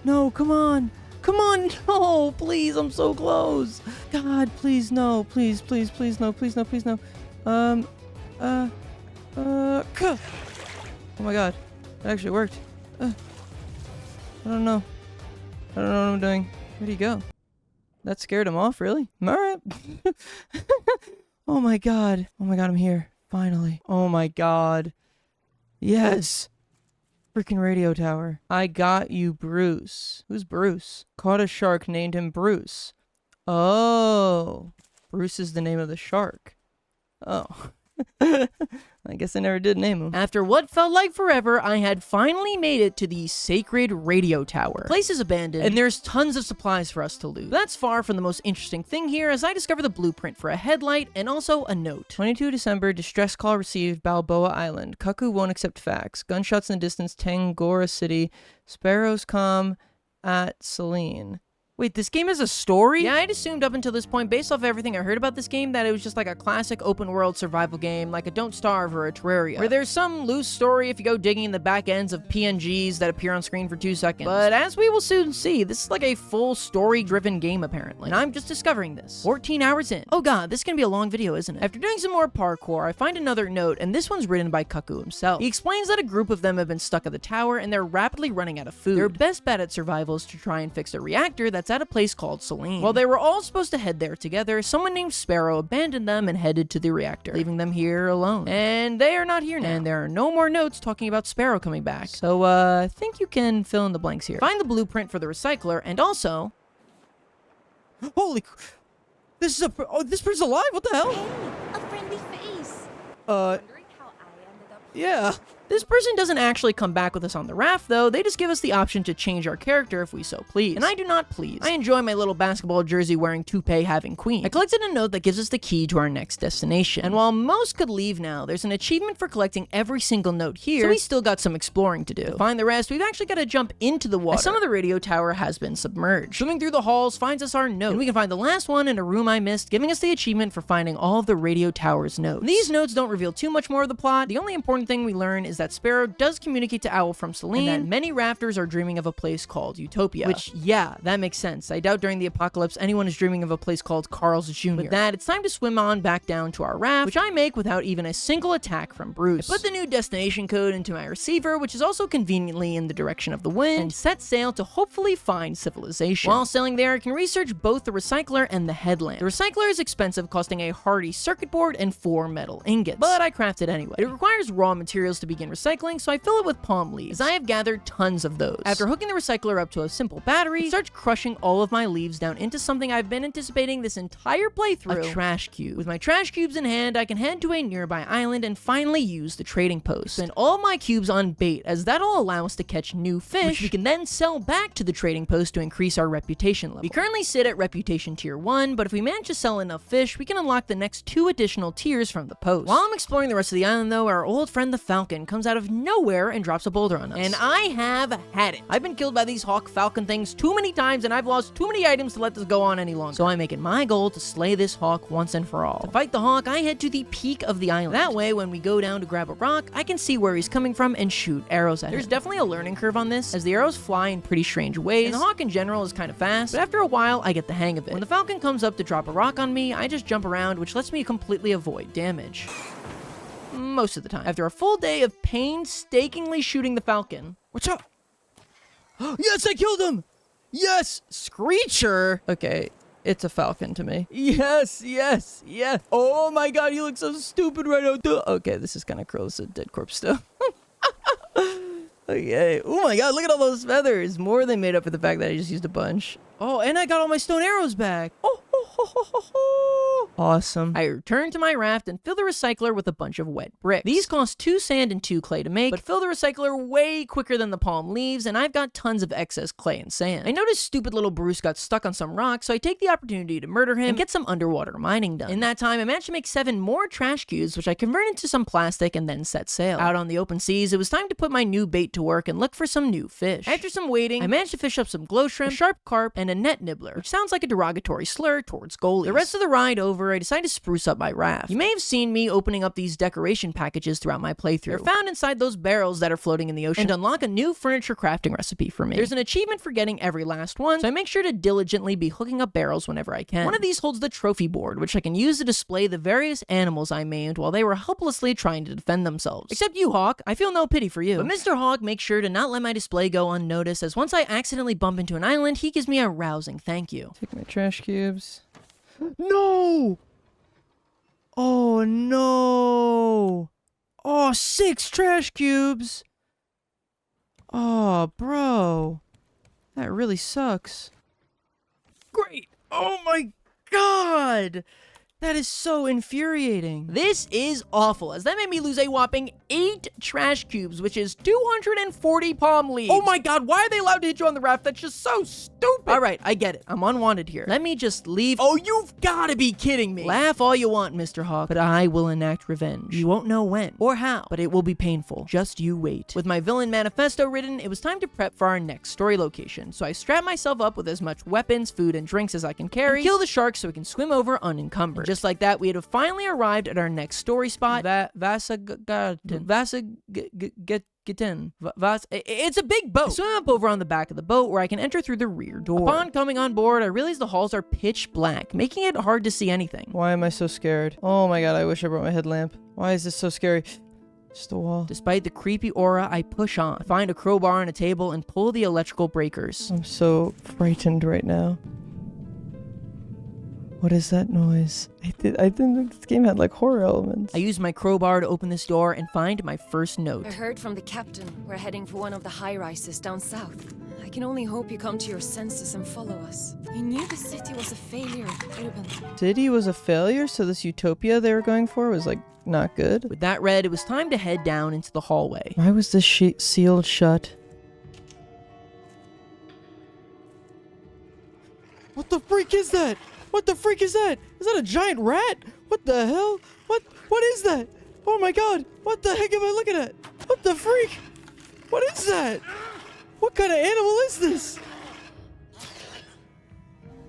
No, come on. Come on, no, please, I'm so close. God, please, no, please, please, please, no, please, no, please, no. Oh my God, it actually worked. I don't know. I don't know what I'm doing. Where'd he go? That scared him off, really? All right. Oh my God. Oh my God, I'm here. Finally. Oh my God. Yes. Freaking radio tower. I got you, Bruce. Who's Bruce? Caught a shark, named him Bruce. Oh. Bruce is the name of the shark. Oh. I guess I never did name him. After what felt like forever, I had finally made it to the sacred radio tower. The place is abandoned, and there's tons of supplies for us to loot. That's far from the most interesting thing here, as I discover the blueprint for a headlight and also a note. 22 December, distress call received, Balboa Island. Cuckoo won't accept facts. Gunshots in the distance, Tangora City. Sparrows come at Celine. Wait, this game has a story? Yeah, I'd assumed up until this point, based off everything I heard about this game, that it was just like a classic open-world survival game, like a Don't Starve or a Terraria, where there's some loose story if you go digging in the back ends of PNGs that appear on screen for 2 seconds. But as we will soon see, this is like a full story-driven game, apparently. And I'm just discovering this. 14 hours in. Oh God, this is gonna be a long video, isn't it? After doing some more parkour, I find another note, and this one's written by Cuckoo himself. He explains that a group of them have been stuck at the tower, and they're rapidly running out of food. Their best bet at survival is to try and fix a reactor that's at a place called Celine. While they were all supposed to head there together, someone named Sparrow abandoned them and headed to the reactor, leaving them here alone. And they are not here now. And there are no more notes talking about Sparrow coming back. So, I think you can fill in the blanks here. Find the blueprint for the recycler, and also... Holy... This is this person's alive? What the hell? Hey, a friendly face. Wondering how I ended up here. Yeah. This person doesn't actually come back with us on the raft, though. They just give us the option to change our character if we so please. And I do not please. I enjoy my little basketball jersey wearing toupee having queen. I collected a note that gives us the key to our next destination. And while most could leave now, there's an achievement for collecting every single note here, so we still got some exploring to do. To find the rest, we've actually got to jump into the water, as some of the radio tower has been submerged. Swimming through the halls finds us our note, and we can find the last one in a room I missed, giving us the achievement for finding all of the radio tower's notes. These notes don't reveal too much more of the plot. The only important thing we learn is is that Sparrow does communicate to Owl from Selene, and that many rafters are dreaming of a place called Utopia. Which, yeah, that makes sense. I doubt during the apocalypse anyone is dreaming of a place called Carl's Jr. With that, it's time to swim on back down to our raft, which I make without even a single attack from Bruce. I put the new destination code into my receiver, which is also conveniently in the direction of the wind, and set sail to hopefully find civilization. While sailing there, I can research both the recycler and the headlamp. The recycler is expensive, costing a hardy circuit board and 4 metal ingots, but I craft it anyway. It requires raw materials to begin recycling, so I fill it with palm leaves, as I have gathered tons of those. After hooking the recycler up to a simple battery, it starts crushing all of my leaves down into something I've been anticipating this entire playthrough, a trash cube. With my trash cubes in hand, I can head to a nearby island and finally use the trading post. Send all my cubes on bait, as that'll allow us to catch new fish, which we can then sell back to the trading post to increase our reputation level. We currently sit at reputation tier 1, but if we manage to sell enough fish, we can unlock the next 2 additional tiers from the post. While I'm exploring the rest of the island though, our old friend the Falcon comes out of nowhere and drops a boulder on us. And I have had it. I've been killed by these hawk falcon things too many times, and I've lost too many items to let this go on any longer. So I make it my goal to slay this hawk once and for all. To fight the hawk, I head to the peak of the island. That way, when we go down to grab a rock, I can see where he's coming from and shoot arrows at him. There's definitely a learning curve on this, as the arrows fly in pretty strange ways, and the hawk in general is kind of fast, but after a while, I get the hang of it. When the falcon comes up to drop a rock on me, I just jump around, which lets me completely avoid damage. Most of the time. After a full day of painstakingly shooting the falcon... Watch out! Yes, I killed him! Yes! Screecher! Okay, it's a falcon to me. Yes, yes, yes! Oh my god, you look so stupid right now. Okay, this is kind of cruel. It's a dead corpse still. Okay. Oh my god, look at all those feathers. More than made up for the fact that I just used a bunch. Oh, and I got all my stone arrows back. Oh, ho, ho, ho, ho, ho. Awesome. I return to my raft and fill the recycler with a bunch of wet bricks. These cost 2 sand and 2 clay to make, but fill the recycler way quicker than the palm leaves, and I've got tons of excess clay and sand. I noticed stupid little Bruce got stuck on some rocks, so I take the opportunity to murder him and get some underwater mining done. In that time, I managed to make 7 more trash cubes, which I convert into some plastic and then set sail. Out on the open seas, it was time to put my new bait to work and look for some new fish. After some waiting, I managed to fish up some glow shrimp, a sharp carp, and a net nibbler, which sounds like a derogatory slur towards goalies. The rest of the ride over, I decided to spruce up my raft. You may have seen me opening up these decoration packages throughout my playthrough. They're found inside those barrels that are floating in the ocean and unlock a new furniture crafting recipe for me. There's an achievement for getting every last one, so I make sure to diligently be hooking up barrels whenever I can. One of these holds the trophy board, which I can use to display the various animals I maimed while they were helplessly trying to defend themselves. Except you, Hawk. I feel no pity for you. But Mr. Hawk makes sure to not let my display go unnoticed, as once I accidentally bump into an island, he gives me a rousing thank you. Take my trash cubes. No! Oh no! Oh, 6 trash cubes! Oh, bro. That really sucks. Great! Oh my god! That is so infuriating. This is awful, as that made me lose a whopping 8 trash cubes, which is 240 palm leaves. Oh my god, why are they allowed to hit you on the raft? That's just so stupid. All right, I get it. I'm unwanted here. Let me just leave. Oh, you've gotta be kidding me. Laugh all you want, Mr. Hawk, but I will enact revenge. You won't know when or how, but it will be painful. Just you wait. With my villain manifesto written, it was time to prep for our next story location, so I strap myself up with as much weapons, food, and drinks as I can carry, and kill the shark so we can swim over unencumbered. Just like that, we had finally arrived at our next story spot, It's a big boat. I swim up over on the back of the boat where I can enter through the rear door. Upon coming on board, I realize the halls are pitch black, making it hard to see anything. Why am I so scared? Oh my god, I wish I brought my headlamp. Why is this so scary? Just a wall. Despite the creepy aura, I push on. I find a crowbar on a table and pull the electrical breakers. I'm so frightened right now. What is that noise? I didn't this game had like horror elements. I use my crowbar to open this door and find my first note. I heard from the captain. We're heading for one of the high-rises down south. I can only hope you come to your senses and follow us. You knew the city was a failure, Ruben. City was a failure, so this utopia they were going for was like not good? With that read, it was time to head down into the hallway. Why was this sheet sealed shut? What the freak is that? What the freak is that? Is that a giant rat? What the hell? What is that? Oh my god! What the heck am I looking at? What the freak? What is that? What kind of animal is this?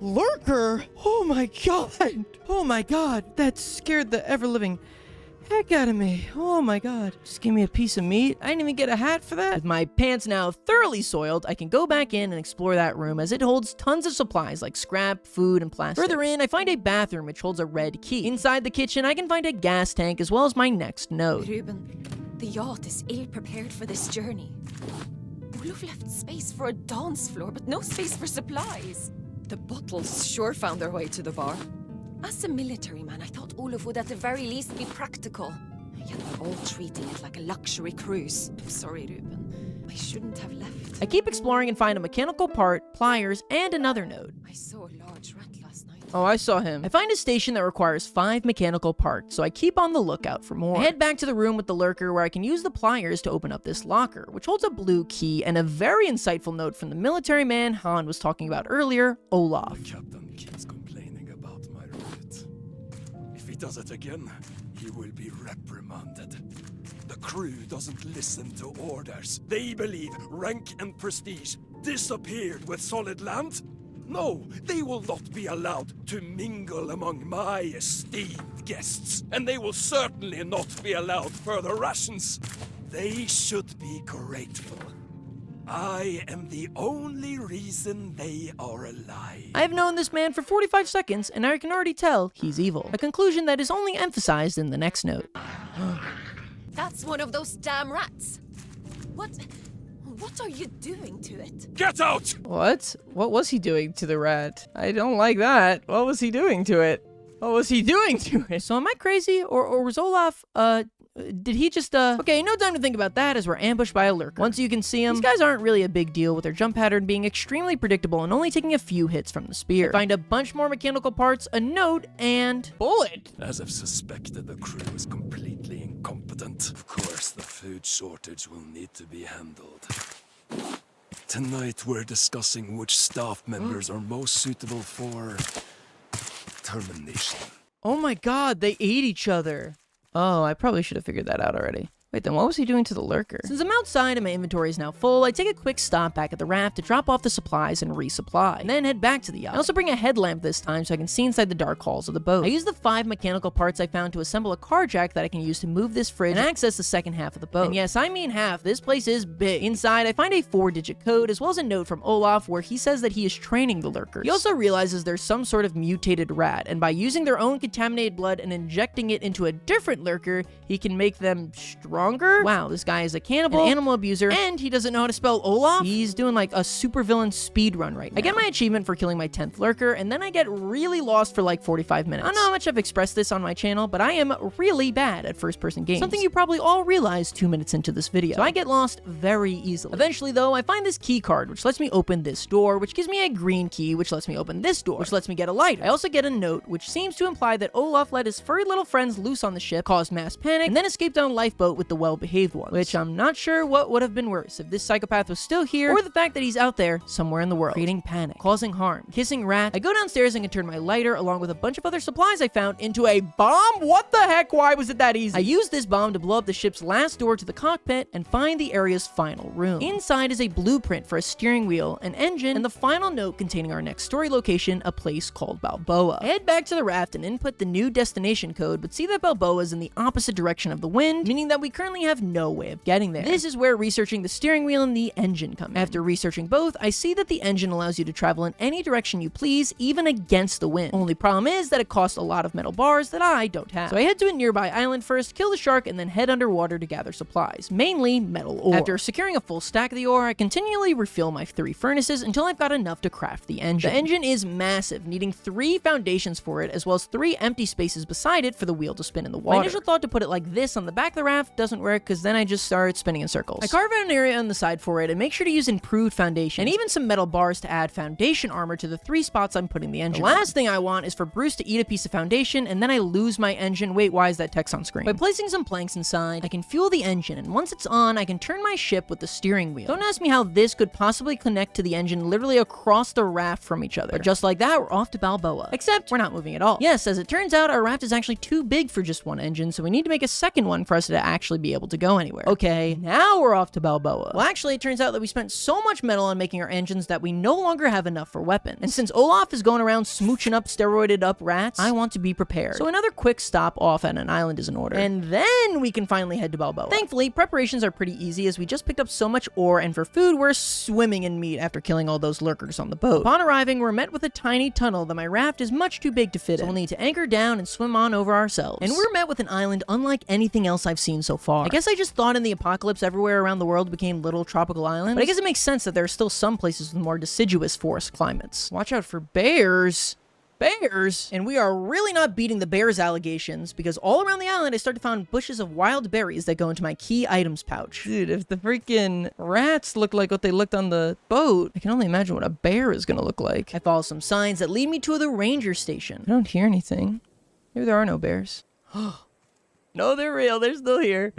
Lurker? Oh my god! Oh my god! That scared the ever-living heck out of me. Oh my god. Just give me a piece of meat. I didn't even get a hat for that. With my pants now thoroughly soiled, I can go back in and explore that room as it holds tons of supplies like scrap, food, and plastic. Further in, I find a bathroom which holds a red key. Inside the kitchen, I can find a gas tank as well as my next node. Ruben, the yacht is ill-prepared for this journey. Olof left space for a dance floor, but no space for supplies. The bottles sure found their way to the bar. As a military man, I thought Olof would at the very least be practical. Yet we're all treating it like a luxury cruise. I'm sorry, Ruben. I shouldn't have left. I keep exploring and find a mechanical part, pliers, and another node. I saw a large rat last night. Oh, I saw him. I find a station that requires 5 mechanical parts, so I keep on the lookout for more. I head back to the room with the lurker where I can use the pliers to open up this locker, which holds a blue key and a very insightful note from the military man Han was talking about earlier, Olaf. The captain keeps complaining about my route. If he does it again, he will be reprimanded. The crew doesn't listen to orders. They believe rank and prestige disappeared with solid land. No, they will not be allowed to mingle among my esteemed guests, and they will certainly not be allowed further rations. They should be grateful. I am the only reason they are alive. I have known this man for 45 seconds, and I can already tell he's evil. A conclusion that is only emphasized in the next note. That's one of those damn rats. What are you doing to it? Get out! What? What was he doing to the rat? I don't like that. What was he doing to it? What was he doing to it? So am I crazy? Or was Olaf, did he just, Okay, no time to think about that as we're ambushed by a lurker. Once you can see him, these guys aren't really a big deal with their jump pattern being extremely predictable and only taking a few hits from the spear. I find a bunch more mechanical parts, a note, and... bullet! As I've suspected, the crew is completely incompetent. Of course, the food shortage will need to be handled. Tonight, we're discussing which staff members are most suitable for termination. Oh my god, they ate each other. Oh, I probably should have figured that out already. Wait, then what was he doing to the lurker? Since I'm outside and my inventory is now full, I take a quick stop back at the raft to drop off the supplies and resupply, and then head back to the yacht. I also bring a headlamp this time so I can see inside the dark halls of the boat. I use the 5 mechanical parts I found to assemble a car jack that I can use to move this fridge and access the second half of the boat. And yes, I mean half. This place is big. Inside, I find a 4-digit code as well as a note from Olaf where he says that he is training the lurkers. He also realizes there's some sort of mutated rat, and by using their own contaminated blood and injecting it into a different lurker, he can make them stronger? Wow, this guy is a cannibal, an animal abuser, and he doesn't know how to spell Olaf? He's doing like a supervillain speedrun right now. I get my achievement for killing my 10th lurker, and then I get really lost for like 45 minutes. I don't know how much I've expressed this on my channel, but I am really bad at first-person games. Something you probably all realized 2 minutes into this video. So I get lost very easily. Eventually, though, I find this key card, which lets me open this door, which gives me a green key, which lets me open this door, which lets me get a light. I also get a note, which seems to imply that Olaf let his furry little friends loose on the ship, caused mass panic, and then escaped on a lifeboat with the well-behaved ones, which I'm not sure what would have been worse, if this psychopath was still here, or the fact that he's out there somewhere in the world, creating panic, causing harm, kissing rats. I go downstairs and can turn my lighter, along with a bunch of other supplies I found, into a bomb? What the heck? Why was it that easy? I use this bomb to blow up the ship's last door to the cockpit and find the area's final room. Inside is a blueprint for a steering wheel, an engine, and the final note containing our next story location, a place called Balboa. I head back to the raft and input the new destination code, but see that Balboa is in the opposite direction of the wind, meaning that we currently have no way of getting there. This is where researching the steering wheel and the engine come in. After researching both, I see that the engine allows you to travel in any direction you please, even against the wind. Only problem is that it costs a lot of metal bars that I don't have. So I head to a nearby island first, kill the shark, and then head underwater to gather supplies, mainly metal ore. After securing a full stack of the ore, I continually refill my 3 furnaces until I've got enough to craft the engine. The engine is massive, needing 3 foundations for it, as well as 3 empty spaces beside it for the wheel to spin in the water. My initial thought to put it like this on the back of the raft doesn't work, because then I just start spinning in circles. I carve out an area on the side for it and make sure to use improved foundation and even some metal bars to add foundation armor to the 3 spots I'm putting the engine. The last thing I want is for Bruce to eat a piece of foundation and then I lose my engine. Wait, why is that text on screen? By placing some planks inside, I can fuel the engine, and once it's on, I can turn my ship with the steering wheel. Don't ask me how this could possibly connect to the engine literally across the raft from each other. But just like that, we're off to Balboa. Except we're not moving at all. Yes, as it turns out, our raft is actually too big for just one engine, so we need to make a second one for us to actually actually be able to go anywhere. Okay, now we're off to Balboa. Well, actually, it turns out that we spent so much metal on making our engines that we no longer have enough for weapons. And since Olaf is going around smooching up steroided up rats, I want to be prepared. So another quick stop off at an island is in order. And then we can finally head to Balboa. Thankfully, preparations are pretty easy as we just picked up so much ore, and for food, we're swimming in meat after killing all those lurkers on the boat. Upon arriving, we're met with a tiny tunnel that my raft is much too big to fit in. So we'll need to anchor down and swim on over ourselves. And we're met with an island unlike anything else I've seen so far. I guess I just thought in the apocalypse everywhere around the world became little tropical islands, but I guess it makes sense that there are still some places with more deciduous forest climates. Watch out for bears. Bears! And we are really not beating the bears allegations, because all around the island I start to find bushes of wild berries that go into my key items pouch. Dude, if the freaking rats look like what they looked on the boat, I can only imagine what a bear is gonna look like. I follow some signs that lead me to the ranger station. I don't hear anything. Maybe there are no bears. No, they're real. They're still here.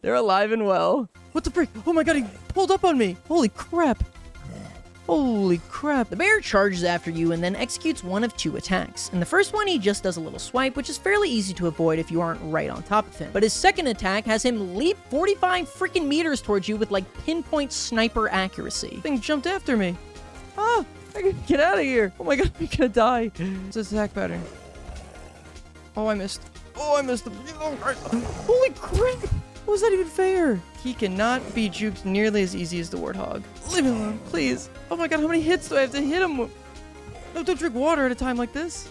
They're alive and well. What the frick? Oh my god, he pulled up on me. Holy crap. Holy crap. The bear charges after you and then executes one of two attacks. In the first one, he just does a little swipe, which is fairly easy to avoid if you aren't right on top of him. But his second attack has him leap 45 freaking meters towards you with like pinpoint sniper accuracy. Thing jumped after me. Ah, I gotta get out of here. Oh my god, I'm gonna die. It's his attack pattern. Oh, I missed. Oh, I missed the... Holy crap! How was that even fair? He cannot be juked nearly as easy as the warthog. Leave me alone, please. Oh my god, how many hits do I have to hit him with? No, don't drink water at a time like this.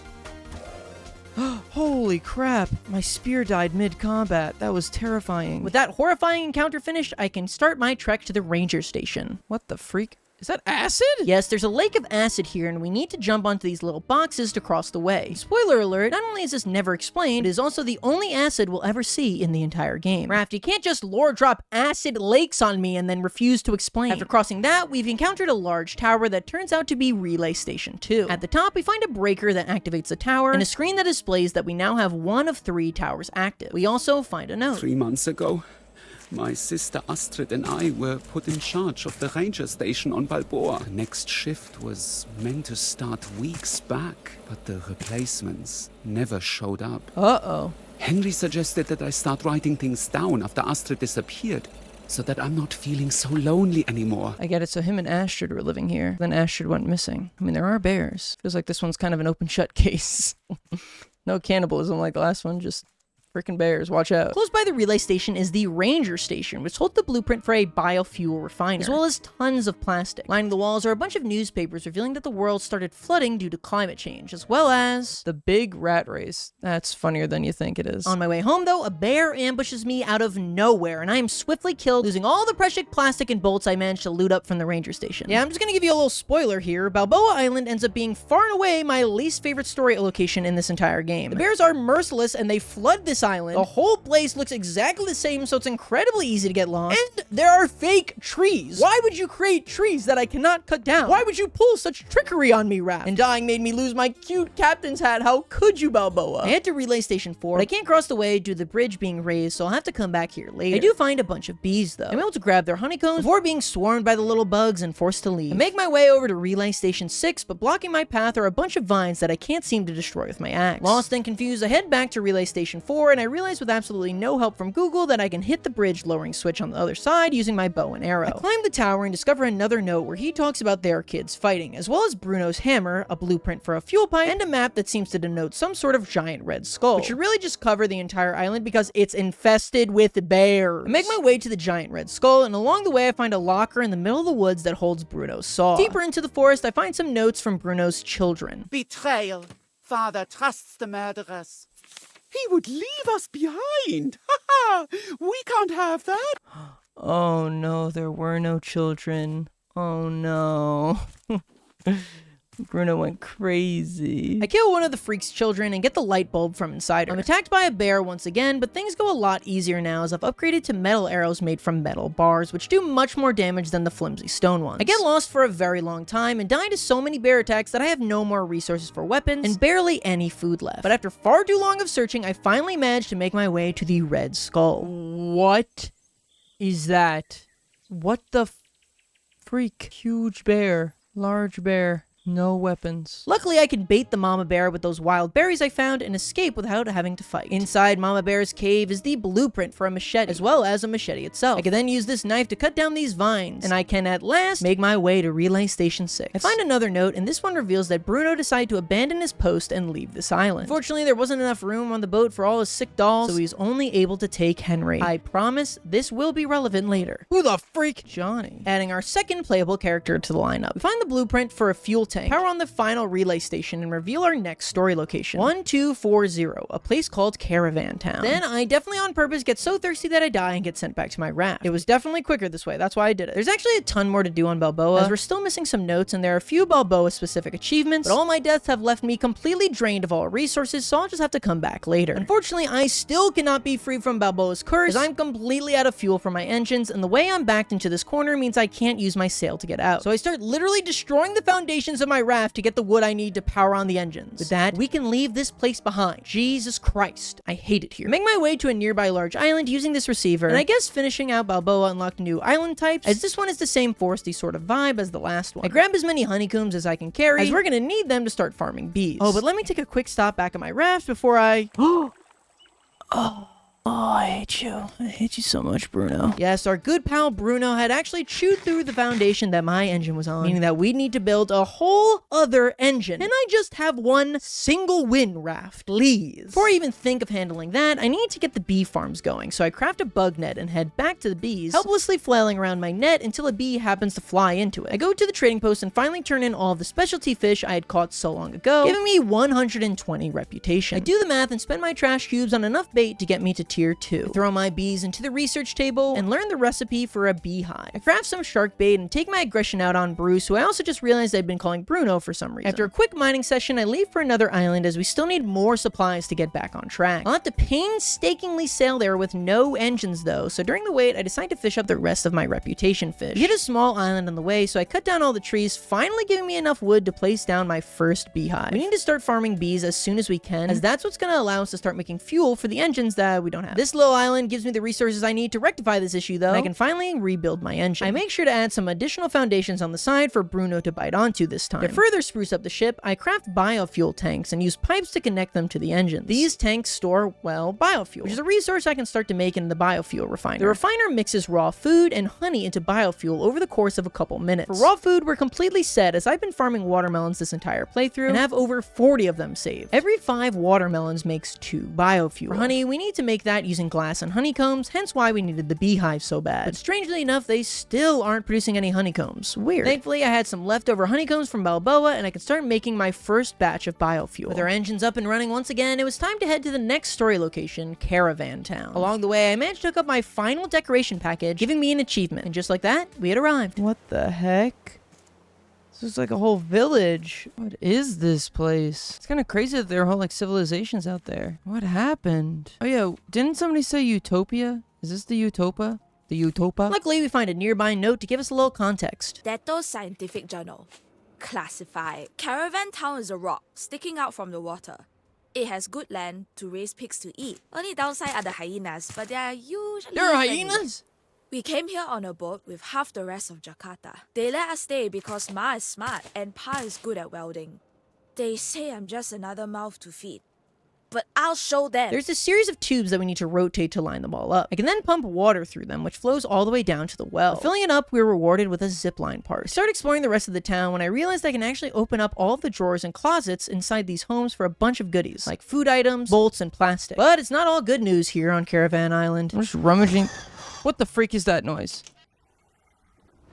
Holy crap. My spear died mid-combat. That was terrifying. With that horrifying encounter finished, I can start my trek to the ranger station. What the freak? Is that acid? Yes, there's a lake of acid here, and we need to jump onto these little boxes to cross the way. Spoiler alert, not only is this never explained, it is also the only acid we'll ever see in the entire game. Raft, you can't just lore drop acid lakes on me and then refuse to explain. After crossing that, we've encountered a large tower that turns out to be Relay Station 2. At the top, we find a breaker that activates the tower, and a screen that displays that we now have one of 3 towers active. We also find a note. 3 months ago, my sister Astrid and I were put in charge of the ranger station on Balboa. The next shift was meant to start weeks back, but the replacements never showed up. Uh-oh. Henry suggested that I start writing things down after Astrid disappeared, so that I'm not feeling so lonely anymore. I get it, so him and Astrid were living here. Then Astrid went missing. I mean, there are bears. Feels like this one's kind of an open-shut case. No cannibalism like the last one, just... freaking bears, watch out. Close by the relay station is the ranger station, which holds the blueprint for a biofuel refiner, as well as tons of plastic. Lining the walls are a bunch of newspapers revealing that the world started flooding due to climate change, as well as the big rat race. That's funnier than you think it is. On my way home, though, a bear ambushes me out of nowhere, and I am swiftly killed, losing all the precious plastic and bolts I managed to loot up from the ranger station. Yeah, I'm just gonna give you a little spoiler here. Balboa Island ends up being far and away my least favorite story location in this entire game. The bears are merciless, and they flood this island. The whole place looks exactly the same, so it's incredibly easy to get lost. And there are fake trees. Why would you create trees that I cannot cut down? Why would you pull such trickery on me, Raft? And dying made me lose my cute captain's hat. How could you, Balboa? I head to Relay Station 4, but I can't cross the way due to the bridge being raised, so I'll have to come back here later. I do find a bunch of bees, though. I'm able to grab their honeycombs before being swarmed by the little bugs and forced to leave. I make my way over to Relay Station 6, but blocking my path are a bunch of vines that I can't seem to destroy with my axe. Lost and confused, I head back to Relay Station 4, and I realize with absolutely no help from Google that I can hit the bridge lowering switch on the other side using my bow and arrow. I climb the tower and discover another note where he talks about their kids fighting, as well as Bruno's hammer, a blueprint for a fuel pipe, and a map that seems to denote some sort of giant red skull, which should really just cover the entire island because it's infested with bears. I make my way to the giant red skull, and along the way I find a locker in the middle of the woods that holds Bruno's saw. Deeper into the forest, I find some notes from Bruno's children. Betrayal. Father trusts the murderers. He would leave us behind. Ha ha! We can't have that. Oh no, there were no children. Oh no. Bruno went crazy. I kill one of the freak's children and get the light bulb from inside her. I'm attacked by a bear once again, but things go a lot easier now as I've upgraded to metal arrows made from metal bars, which do much more damage than the flimsy stone ones. I get lost for a very long time and die to so many bear attacks that I have no more resources for weapons and barely any food left. But after far too long of searching, I finally managed to make my way to the Red Skull. What is that? What the freak? Huge bear. Large bear. No weapons. Luckily, I can bait the mama bear with those wild berries I found and escape without having to fight. Inside Mama Bear's cave is the blueprint for a machete, as well as a machete itself. I can then use this knife to cut down these vines, and I can at last make my way to Relay Station 6. I find another note, and this one reveals that Bruno decided to abandon his post and leave this island. Unfortunately, there wasn't enough room on the boat for all his sick dolls, so he's only able to take Henry. I promise this will be relevant later. Who the freak? Johnny. Adding our second playable character to the lineup. We find the blueprint for a fuel tank, power on the final relay station, and reveal our next story location. 1240, a place called Caravan Town. Then I definitely on purpose get so thirsty that I die and get sent back to my raft. It was definitely quicker this way, that's why I did it. There's actually a ton more to do on Balboa, as we're still missing some notes, and there are a few Balboa specific achievements, but all my deaths have left me completely drained of all resources, so I'll just have to come back later. Unfortunately, I still cannot be free from Balboa's curse, as I'm completely out of fuel for my engines, and the way I'm backed into this corner means I can't use my sail to get out. So I start literally destroying the foundations of my raft to get the wood I need to power on the engines. With that, we can leave this place behind. Jesus Christ, I hate it here. I make my way to a nearby large island using this receiver, and I guess finishing out Balboa unlocked new island types, as this one is the same foresty sort of vibe as the last one. I grab as many honeycombs as I can carry, as we're gonna need them to start farming bees. Oh, but let me take a quick stop back at my raft before I... Oh, I hate you. I hate you so much, Bruno. Yes, our good pal Bruno had actually chewed through the foundation that my engine was on, meaning that we'd need to build a whole other engine. And I just have one single wind raft, please. Before I even think of handling that, I need to get the bee farms going, so I craft a bug net and head back to the bees, helplessly flailing around my net until a bee happens to fly into it. I go to the trading post and finally turn in all of the specialty fish I had caught so long ago, giving me 120 reputation. I do the math and spend my trash cubes on enough bait to get me to tier 2. I throw my bees into the research table and learn the recipe for a beehive. I craft some shark bait and take my aggression out on Bruce, who I also just realized I'd been calling Bruno for some reason. After a quick mining session, I leave for another island as we still need more supplies to get back on track. I'll have to painstakingly sail there with no engines though, so during the wait, I decide to fish up the rest of my reputation fish. We hit a small island on the way, so I cut down all the trees, finally giving me enough wood to place down my first beehive. We need to start farming bees as soon as we can, as that's what's going to allow us to start making fuel for the engines that we don't have. This little island gives me the resources I need to rectify this issue though, and I can finally rebuild my engine. I make sure to add some additional foundations on the side for Bruno to bite onto this time. To further spruce up the ship, I craft biofuel tanks and use pipes to connect them to the engines. These tanks store, well, biofuel, which is a resource I can start to make in the biofuel refiner. The refiner mixes raw food and honey into biofuel over the course of a couple minutes. For raw food, we're completely set, as I've been farming watermelons this entire playthrough and have over 40 of them saved. Every 5 watermelons makes 2 biofuel. For honey, we need to make that using glass and honeycombs, hence why we needed the beehive so bad. But strangely enough, they still aren't producing any honeycombs. Weird. Thankfully, I had some leftover honeycombs from Balboa, and I could start making my first batch of biofuel. With our engines up and running once again, it was time to head to the next story location, Caravan Town. Along the way, I managed to hook up my final decoration package, giving me an achievement, and just like that, we had arrived. What the heck? This looks like a whole village. What is this place? It's kind of crazy that there are whole like civilizations out there. What happened? Oh yeah, didn't somebody say Utopia? Is this the Utopia? The Utopia? Luckily, we find a nearby note to give us a little context. Dato Scientific Journal. Classified. Caravan Town is a rock sticking out from the water. It has good land to raise pigs to eat. Only downside are the hyenas, but they are usually There are friendly. hyenas? We came here on a boat with half the rest of Jakarta. They let us stay because Ma is smart and Pa is good at welding. They say I'm just another mouth to feed. But I'll show them. There's a series of tubes that we need to rotate to line them all up. I can then pump water through them, which flows all the way down to the well. By filling it up, we were rewarded with a zipline part. I started exploring the rest of the town when I realized I can actually open up all of the drawers and closets inside these homes for a bunch of goodies, like food items, bolts, and plastic. But it's not all good news here on Caravan Island. I'm just rummaging. What the freak is that noise?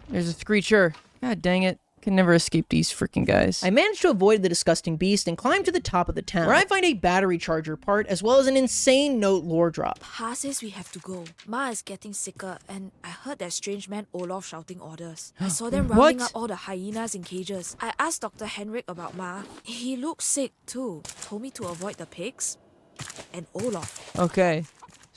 There's a screecher. God dang it. Can never escape these freaking guys. I managed to avoid the disgusting beast and climb to the top of the town, where I find a battery charger part as well as an insane note lore drop. Pa says we have to go. Ma is getting sicker, and I heard that strange man Olaf shouting orders. I saw them rounding up all the hyenas in cages. I asked Dr. Henrik about Ma. He looked sick too. Told me to avoid the pigs and Olaf. Okay.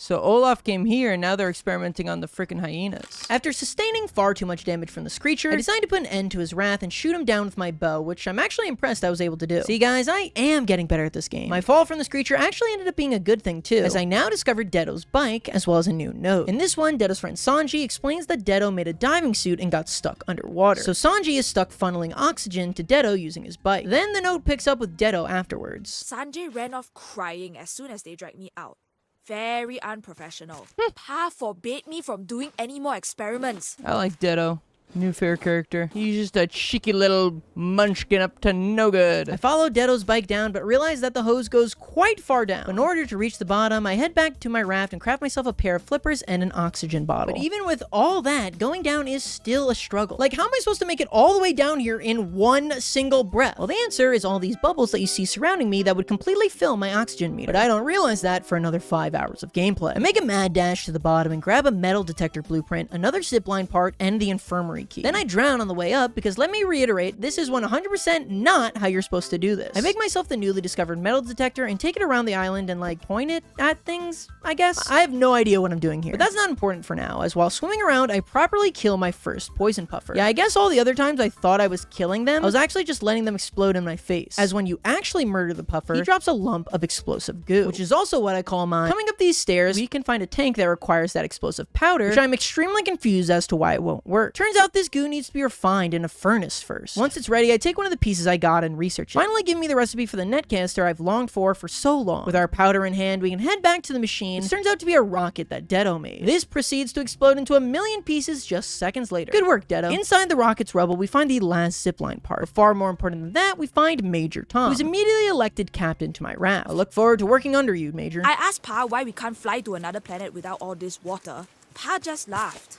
So Olaf came here, and now they're experimenting on the frickin' hyenas. After sustaining far too much damage from the Screecher, I decided to put an end to his wrath and shoot him down with my bow, which I'm actually impressed I was able to do. See guys, I am getting better at this game. My fall from the Screecher actually ended up being a good thing too, as I now discovered Dedo's bike, as well as a new note. In this one, Dedo's friend Sanji explains that Dedo made a diving suit and got stuck underwater. So Sanji is stuck funneling oxygen to Dedo using his bike. Then the note picks up with Dedo afterwards. Sanjay ran off crying as soon as they dragged me out. Very unprofessional. Pa forbade me from doing any more experiments. I like Dedo. New favorite character. He's just a cheeky little munchkin up to no good. I followed Dedo's bike down, but realized that the hose goes quite far down. In order to reach the bottom, I head back to my raft and craft myself a pair of flippers and an oxygen bottle. But even with all that, going down is still a struggle. Like, how am I supposed to make it all the way down here in one single breath? Well, the answer is all these bubbles that you see surrounding me that would completely fill my oxygen meter. But I don't realize that for another 5 hours of gameplay. I make a mad dash to the bottom and grab a metal detector blueprint, another zipline part, and the infirmary key. Then I drown on the way up because, let me reiterate, this is 100% not how you're supposed to do this. I make myself the newly discovered metal detector and take it around the island and like point it at things, I guess. I have no idea what I'm doing here, but that's not important for now, as while swimming around, I properly kill my first poison puffer. Yeah, I guess all the other times I thought I was killing them, I was actually just letting them explode in my face, as when you actually murder the puffer, he drops a lump of explosive goo, which is also what I call mine. Coming up these stairs, we can find a tank that requires that explosive powder, which I'm extremely confused as to why it won't work. Turns out this goo needs to be refined in a furnace first. Once it's ready, I take one of the pieces I got and research it, finally giving me the recipe for the netcaster I've longed for so long. With our powder in hand, we can head back to the machine. It turns out to be a rocket that Dedo made. This proceeds to explode into a million pieces just seconds later. Good work, Dedo. Inside the rocket's rubble, we find the last zipline part. But far more important than that, we find Major Tom, who's immediately elected captain to my raft. I look forward to working under you, Major. I asked Pa why we can't fly to another planet without all this water. Pa just laughed.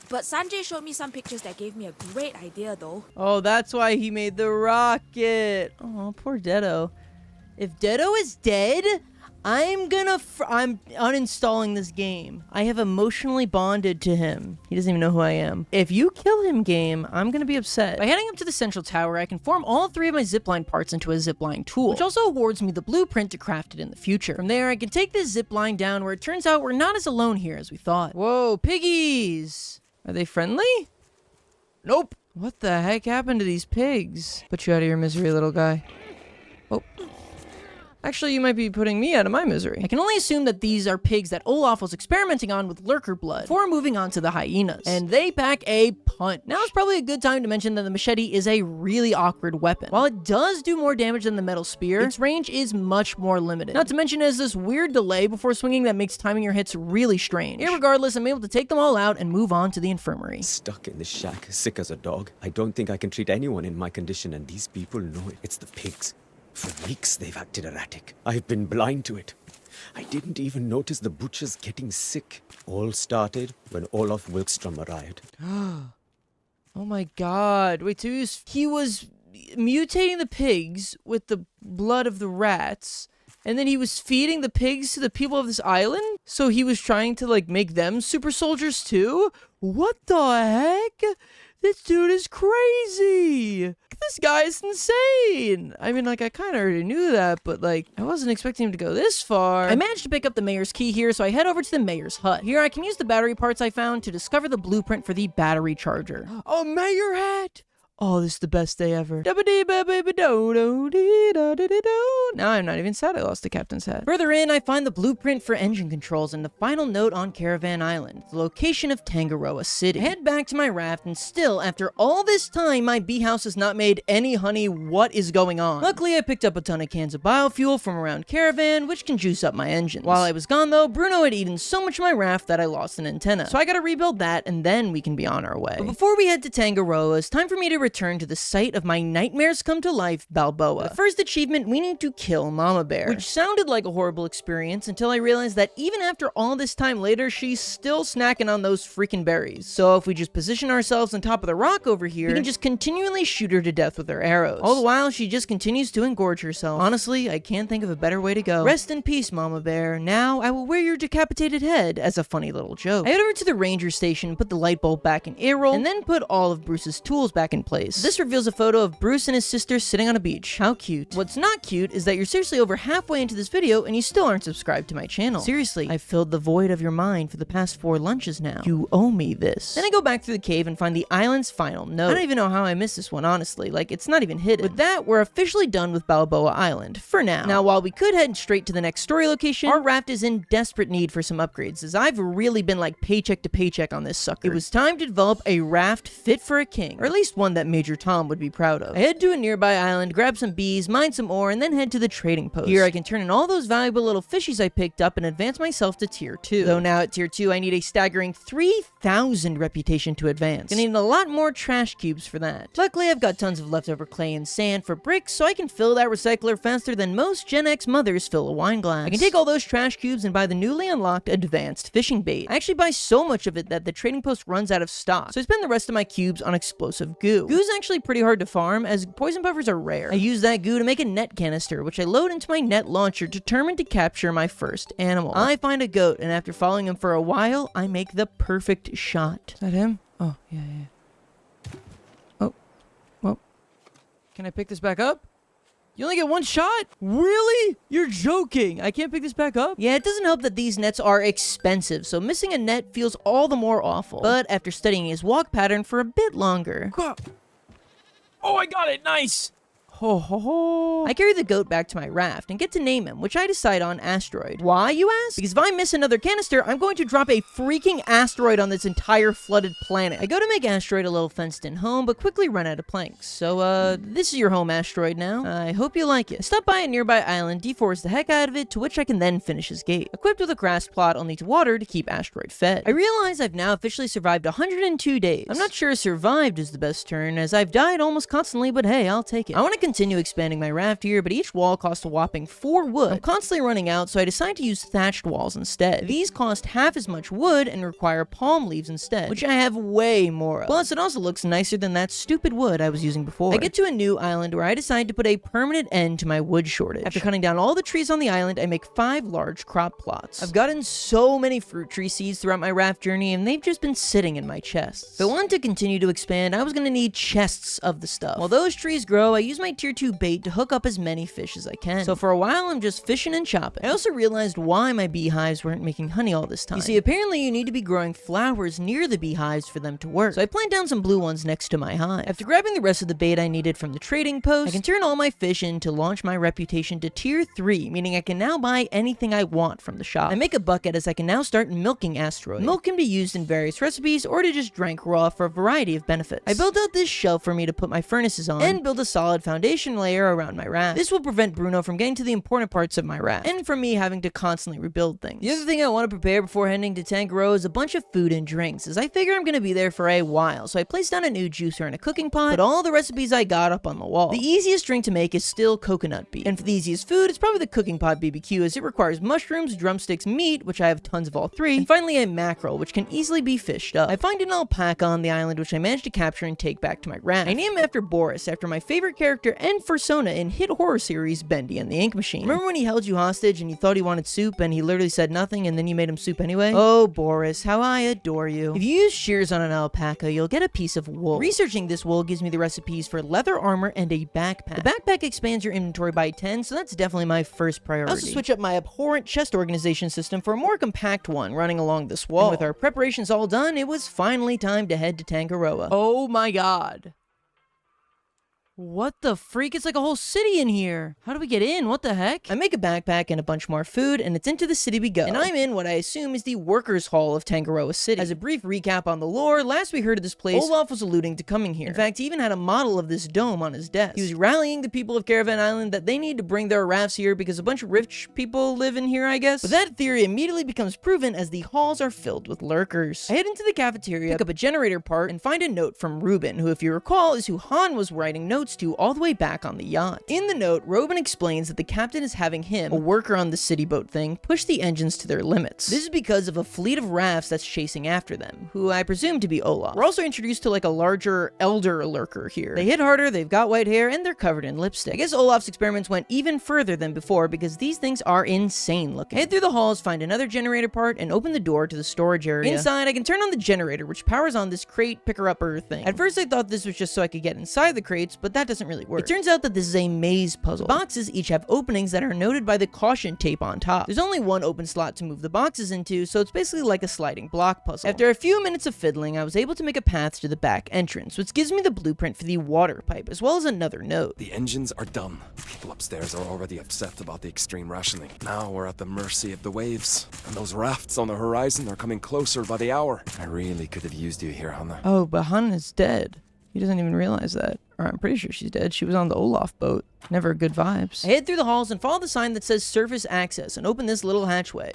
But Sanjay showed me some pictures that gave me a great idea though. Oh, that's why he made the rocket. Oh, poor Dedo. If Dedo is dead, I'm uninstalling this game. I have emotionally bonded to him. He doesn't even know who I am. If you kill him, game, I'm gonna be upset. By heading up to the central tower, I can form all three of my zipline parts into a zipline tool, which also awards me the blueprint to craft it in the future. From there, I can take this zipline down, where it turns out we're not as alone here as we thought. Whoa, piggies! Are they friendly? Nope. What the heck happened to these pigs? Put you out of your misery, little guy. Oh. Actually, you might be putting me out of my misery. I can only assume that these are pigs that Olaf was experimenting on with lurker blood before moving on to the hyenas. And they pack a punch. Now is probably a good time to mention that the machete is a really awkward weapon. While it does do more damage than the metal spear, its range is much more limited. Not to mention it has this weird delay before swinging that makes timing your hits really strange. Irregardless, I'm able to take them all out and move on to the infirmary. Stuck in the shack, sick as a dog. I don't think I can treat anyone in my condition, and these people know it. It's the pigs. For weeks they've acted erratic. I've been blind to it. I didn't even notice the butchers getting sick. All started when Olaf Wilkstrom arrived. Oh my god. Wait, so he was mutating the pigs with the blood of the rats, and then he was feeding the pigs to the people of this island? So he was trying to, like, make them super soldiers too? What the heck? This dude is crazy. This guy is insane. I mean, like, I kind of already knew that, but, like, I wasn't expecting him to go this far. I managed to pick up the mayor's key here, so I head over to the mayor's hut. Here, I can use the battery parts I found to discover the blueprint for the battery charger. Oh, mayor hat! Oh, this is the best day ever. Now I'm not even sad I lost the captain's hat. Further in, I find the blueprint for engine controls and the final note on Caravan Island, the location of Tangaroa City. I head back to my raft, and still, after all this time, my bee house has not made any honey. What is going on? Luckily, I picked up a ton of cans of biofuel from around Caravan, which can juice up my engines. While I was gone, though, Bruno had eaten so much of my raft that I lost an antenna. So I gotta rebuild that, and then we can be on our way. But before we head to Tangaroa, it's time for me to return to the site of my nightmares come to life, Balboa. The first achievement, we need to kill Mama Bear, which sounded like a horrible experience until I realized that even after all this time later, she's still snacking on those freaking berries. So if we just position ourselves on top of the rock over here, we can just continually shoot her to death with our arrows. All the while, she just continues to engorge herself. Honestly, I can't think of a better way to go. Rest in peace, Mama Bear. Now, I will wear your decapitated head as a funny little joke. I head over to the ranger station, put the light bulb back in air roll, and then put all of Bruce's tools back in place. place. This reveals a photo of Bruce and his sister sitting on a beach. How cute. What's not cute is that you're seriously over halfway into this video and you still aren't subscribed to my channel. Seriously, I've filled the void of your mind for the past 4 lunches now. You owe me this. Then I go back through the cave and find the island's final note. I don't even know how I missed this one, honestly. Like, it's not even hidden. With that, we're officially done with Balboa Island, for now. Now, while we could head straight to the next story location, our raft is in desperate need for some upgrades, as I've really been like paycheck to paycheck on this sucker. It was time to develop a raft fit for a king, or at least one that Major Tom would be proud of. I head to a nearby island, grab some bees, mine some ore, and then head to the trading post. Here I can turn in all those valuable little fishies I picked up and advance myself to tier 2. Though now at tier 2, I need a staggering 3,000 reputation to advance. I need a lot more trash cubes for that. Luckily, I've got tons of leftover clay and sand for bricks, so I can fill that recycler faster than most Gen X mothers fill a wine glass. I can take all those trash cubes and buy the newly unlocked advanced fishing bait. I actually buy so much of it that the trading post runs out of stock, so I spend the rest of my cubes on explosive goo. Goo's actually pretty hard to farm, as poison puffers are rare. I use that goo to make a net canister, which I load into my net launcher, determined to capture my first animal. I find a goat, and after following him for a while, I make the perfect shot. Is that him? Oh, yeah. Oh, well, can I pick this back up? You only get one shot? Really? You're joking. I can't pick this back up? Yeah, it doesn't help that these nets are expensive, so missing a net feels all the more awful. But after studying his walk pattern for a bit longer... Oh, I got it. Nice. Ho ho ho. I carry the goat back to my raft and get to name him, which I decide on Asteroid. Why, you ask? Because if I miss another canister, I'm going to drop a freaking asteroid on this entire flooded planet. I go to make Asteroid a little fenced-in home, but quickly run out of planks. So, this is your home, Asteroid, now. I hope you like it. I stop by a nearby island, deforest the heck out of it, to which I can then finish his gate. Equipped with a grass plot, I'll need water to keep Asteroid fed. I realize I've now officially survived 102 days. I'm not sure survived is the best term, as I've died almost constantly, but hey, I'll take it. I want to continue expanding my raft here, but each wall costs a whopping 4 wood. I'm constantly running out, so I decide to use thatched walls instead. These cost half as much wood and require palm leaves instead, which I have way more of. Plus, it also looks nicer than that stupid wood I was using before. I get to a new island where I decide to put a permanent end to my wood shortage. After cutting down all the trees on the island, I make 5 large crop plots. I've gotten so many fruit tree seeds throughout my raft journey, and they've just been sitting in my chests. If I wanted to continue to expand, I was going to need chests of the stuff. While those trees grow, I use my tier 2 bait to hook up as many fish as I can. So for a while, I'm just fishing and chopping. I also realized why my beehives weren't making honey all this time. You see, apparently you need to be growing flowers near the beehives for them to work. So I plant down some blue ones next to my hive. After grabbing the rest of the bait I needed from the trading post, I can turn all my fish in to launch my reputation to tier 3, meaning I can now buy anything I want from the shop. I make a bucket as I can now start milking Asteroid. Milk can be used in various recipes or to just drink raw for a variety of benefits. I built out this shelf for me to put my furnaces on and build a solid foundation layer around my raft. This will prevent Bruno from getting to the important parts of my raft, and from me having to constantly rebuild things. The other thing I want to prepare before heading to Tangaroa is a bunch of food and drinks, as I figure I'm going to be there for a while, so I place down a new juicer in a cooking pot, put all the recipes I got up on the wall. The easiest drink to make is still coconut beef, and for the easiest food, it's probably the cooking pot BBQ, as it requires mushrooms, drumsticks, meat, which I have tons of all 3, and finally a mackerel, which can easily be fished up. I find an alpaca on the island, which I managed to capture and take back to my raft. I name him after Boris, after my favorite character and persona in hit horror series Bendy and the Ink Machine. Remember when he held you hostage and you thought he wanted soup and he literally said nothing and then you made him soup anyway? Oh, Boris, how I adore you. If you use shears on an alpaca, you'll get a piece of wool. Researching this wool gives me the recipes for leather armor and a backpack. The backpack expands your inventory by 10, so that's definitely my first priority. I also switch up my abhorrent chest organization system for a more compact one running along this wall. And with our preparations all done, it was finally time to head to Tangaroa. Oh my god. What the freak? It's like a whole city in here. How do we get in? What the heck? I make a backpack and a bunch more food, and it's into the city we go. And I'm in what I assume is the Workers' Hall of Tangaroa City. As a brief recap on the lore, last we heard of this place, Olaf was alluding to coming here. In fact, he even had a model of this dome on his desk. He was rallying the people of Caravan Island that they need to bring their rafts here because a bunch of rich people live in here, I guess. But that theory immediately becomes proven as the halls are filled with lurkers. I head into the cafeteria, pick up a generator part, and find a note from Ruben, who, if you recall, is who Han was writing notes notes to all the way back on the yacht. In the note, Robin explains that the captain is having him, a worker on the city boat thing, push the engines to their limits. This is because of a fleet of rafts that's chasing after them, who I presume to be Olaf. We're also introduced to like a larger elder lurker here. They hit harder, they've got white hair, and they're covered in lipstick. I guess Olaf's experiments went even further than before because these things are insane looking. Head through the halls, find another generator part, and open the door to the storage area. Inside, I can turn on the generator, which powers on this crate picker-upper thing. At first, I thought this was just so I could get inside the crates, but that doesn't really work. It turns out that this is a maze puzzle. The boxes each have openings that are noted by the caution tape on top. There's only one open slot to move the boxes into, so it's basically like a sliding block puzzle. After a few minutes of fiddling, I was able to make a path to the back entrance, which gives me the blueprint for the water pipe, as well as another note. The engines are done. People upstairs are already upset about the extreme rationing. Now we're at the mercy of the waves. And those rafts on the horizon are coming closer by the hour. I really could have used you here, Hannah. Oh, but Hannah's dead. He doesn't even realize that. Or I'm pretty sure she's dead. She was on the Olaf boat. Never good vibes. I head through the halls and follow the sign that says surface access and open this little hatchway.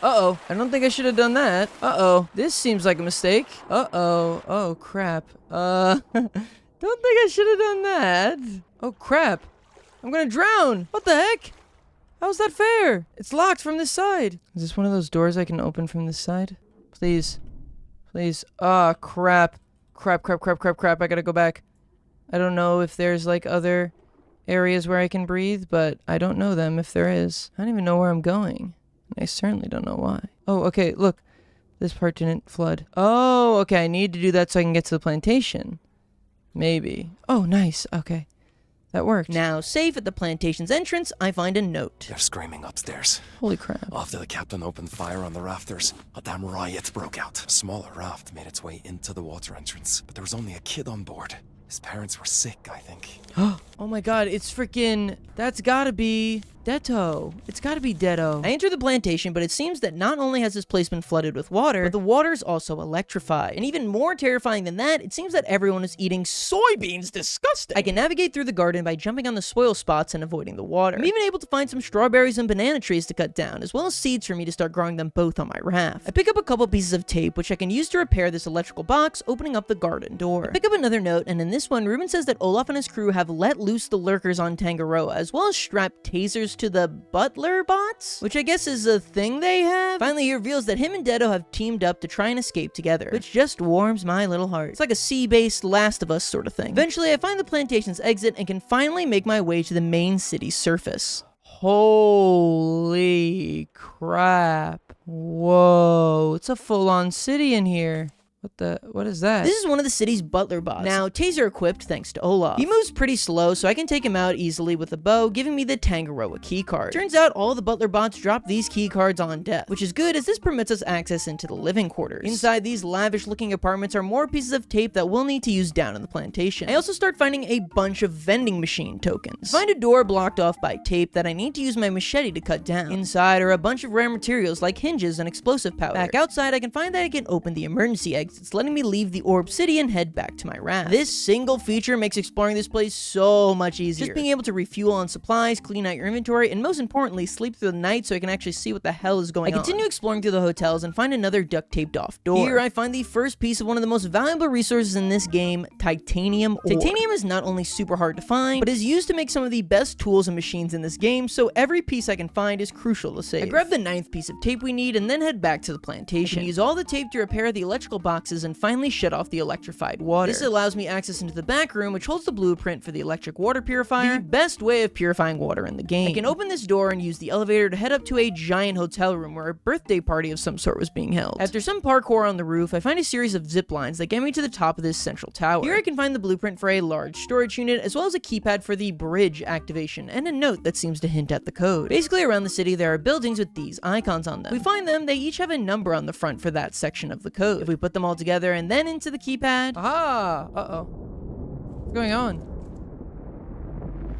Uh-oh. I don't think I should have done that. Uh-oh. This seems like a mistake. Uh-oh. Oh, crap. Don't think I should have done that. Oh, crap. I'm gonna drown. What the heck? How's that fair? It's locked from this side. Is this one of those doors I can open from this side? Please. Please. Ah, crap. Crap. I gotta go back. I don't know if there's like other areas where I can breathe, but I don't know them if there is. I don't even know where I'm going. And I certainly don't know why. Oh, okay, look. This part didn't flood. Oh, okay, I need to do that so I can get to the plantation. Maybe. Oh, nice. Okay. That worked. Now, safe at the plantation's entrance, I find a note. They're screaming upstairs. Holy crap. After the captain opened fire on the rafters, a damn riot broke out. A smaller raft made its way into the water entrance, but there was only a kid on board. His parents were sick, I think. Oh my god, it's freaking... That's gotta be... Detto. It's gotta be Detto. I enter the plantation, but it seems that not only has this place been flooded with water, but the water's also electrified. And even more terrifying than that, it seems that everyone is eating soybeans. Disgusting. I can navigate through the garden by jumping on the soil spots and avoiding the water. I'm even able to find some strawberries and banana trees to cut down, as well as seeds for me to start growing them both on my raft. I pick up a couple pieces of tape, which I can use to repair this electrical box, opening up the garden door. I pick up another note, and in this one, Ruben says that Olaf and his crew have let loose the lurkers on Tangaroa, as well as strapped tasers to the butler bots, which I guess is a thing they have. Finally, he reveals that him and Detto have teamed up to try and escape together, which just warms my little heart. It's like a sea-based Last of Us sort of thing. Eventually, I find the plantation's exit and can finally make my way to the main city's surface. Holy crap. Whoa, it's a full-on city in here. What is that? This is one of the city's butler bots. Now, taser equipped thanks to Olaf. He moves pretty slow, so I can take him out easily with a bow, giving me the Tangaroa keycard. Turns out all the butler bots drop these keycards on death, which is good as this permits us access into the living quarters. Inside these lavish looking apartments are more pieces of tape that we'll need to use down in the plantation. I also start finding a bunch of vending machine tokens. I find a door blocked off by tape that I need to use my machete to cut down. Inside are a bunch of rare materials like hinges and explosive powder. Back outside, I can find that I can open the emergency exit. It's letting me leave the orb city and head back to my raft. This single feature makes exploring this place so much easier. Just being able to refuel on supplies, clean out your inventory, and most importantly, sleep through the night so I can actually see what the hell is going on. I continue exploring through the hotels and find another duct taped off door. Here I find the first piece of one of the most valuable resources in this game, titanium ore. Titanium is not only super hard to find, but is used to make some of the best tools and machines in this game, so every piece I can find is crucial to save. I grab the 9th piece of tape we need and then head back to the plantation. I can use all the tape to repair the electrical boxes and finally shut off the electrified water. This allows me access into the back room, which holds the blueprint for the electric water purifier, the best way of purifying water in the game. I can open this door and use the elevator to head up to a giant hotel room where a birthday party of some sort was being held. After some parkour on the roof, I find a series of zip lines that get me to the top of this central tower. Here I can find the blueprint for a large storage unit, as well as a keypad for the bridge activation, and a note that seems to hint at the code. Basically, around the city, there are buildings with these icons on them. If we find them, they each have a number on the front for that section of the code. If we put them all together and then into the keypad... Ah! Uh-oh. What's going on?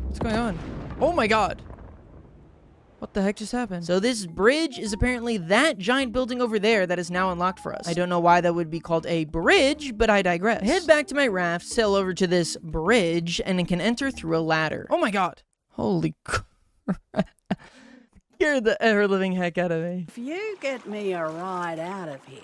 What's going on? Oh my god! What the heck just happened? So this bridge is apparently that giant building over there that is now unlocked for us. I don't know why that would be called a bridge, but I digress. I head back to my raft, sail over to this bridge, and it can enter through a ladder. Oh my god! Holy crap. Scared the ever-living heck out of me. If you get me a ride out of here,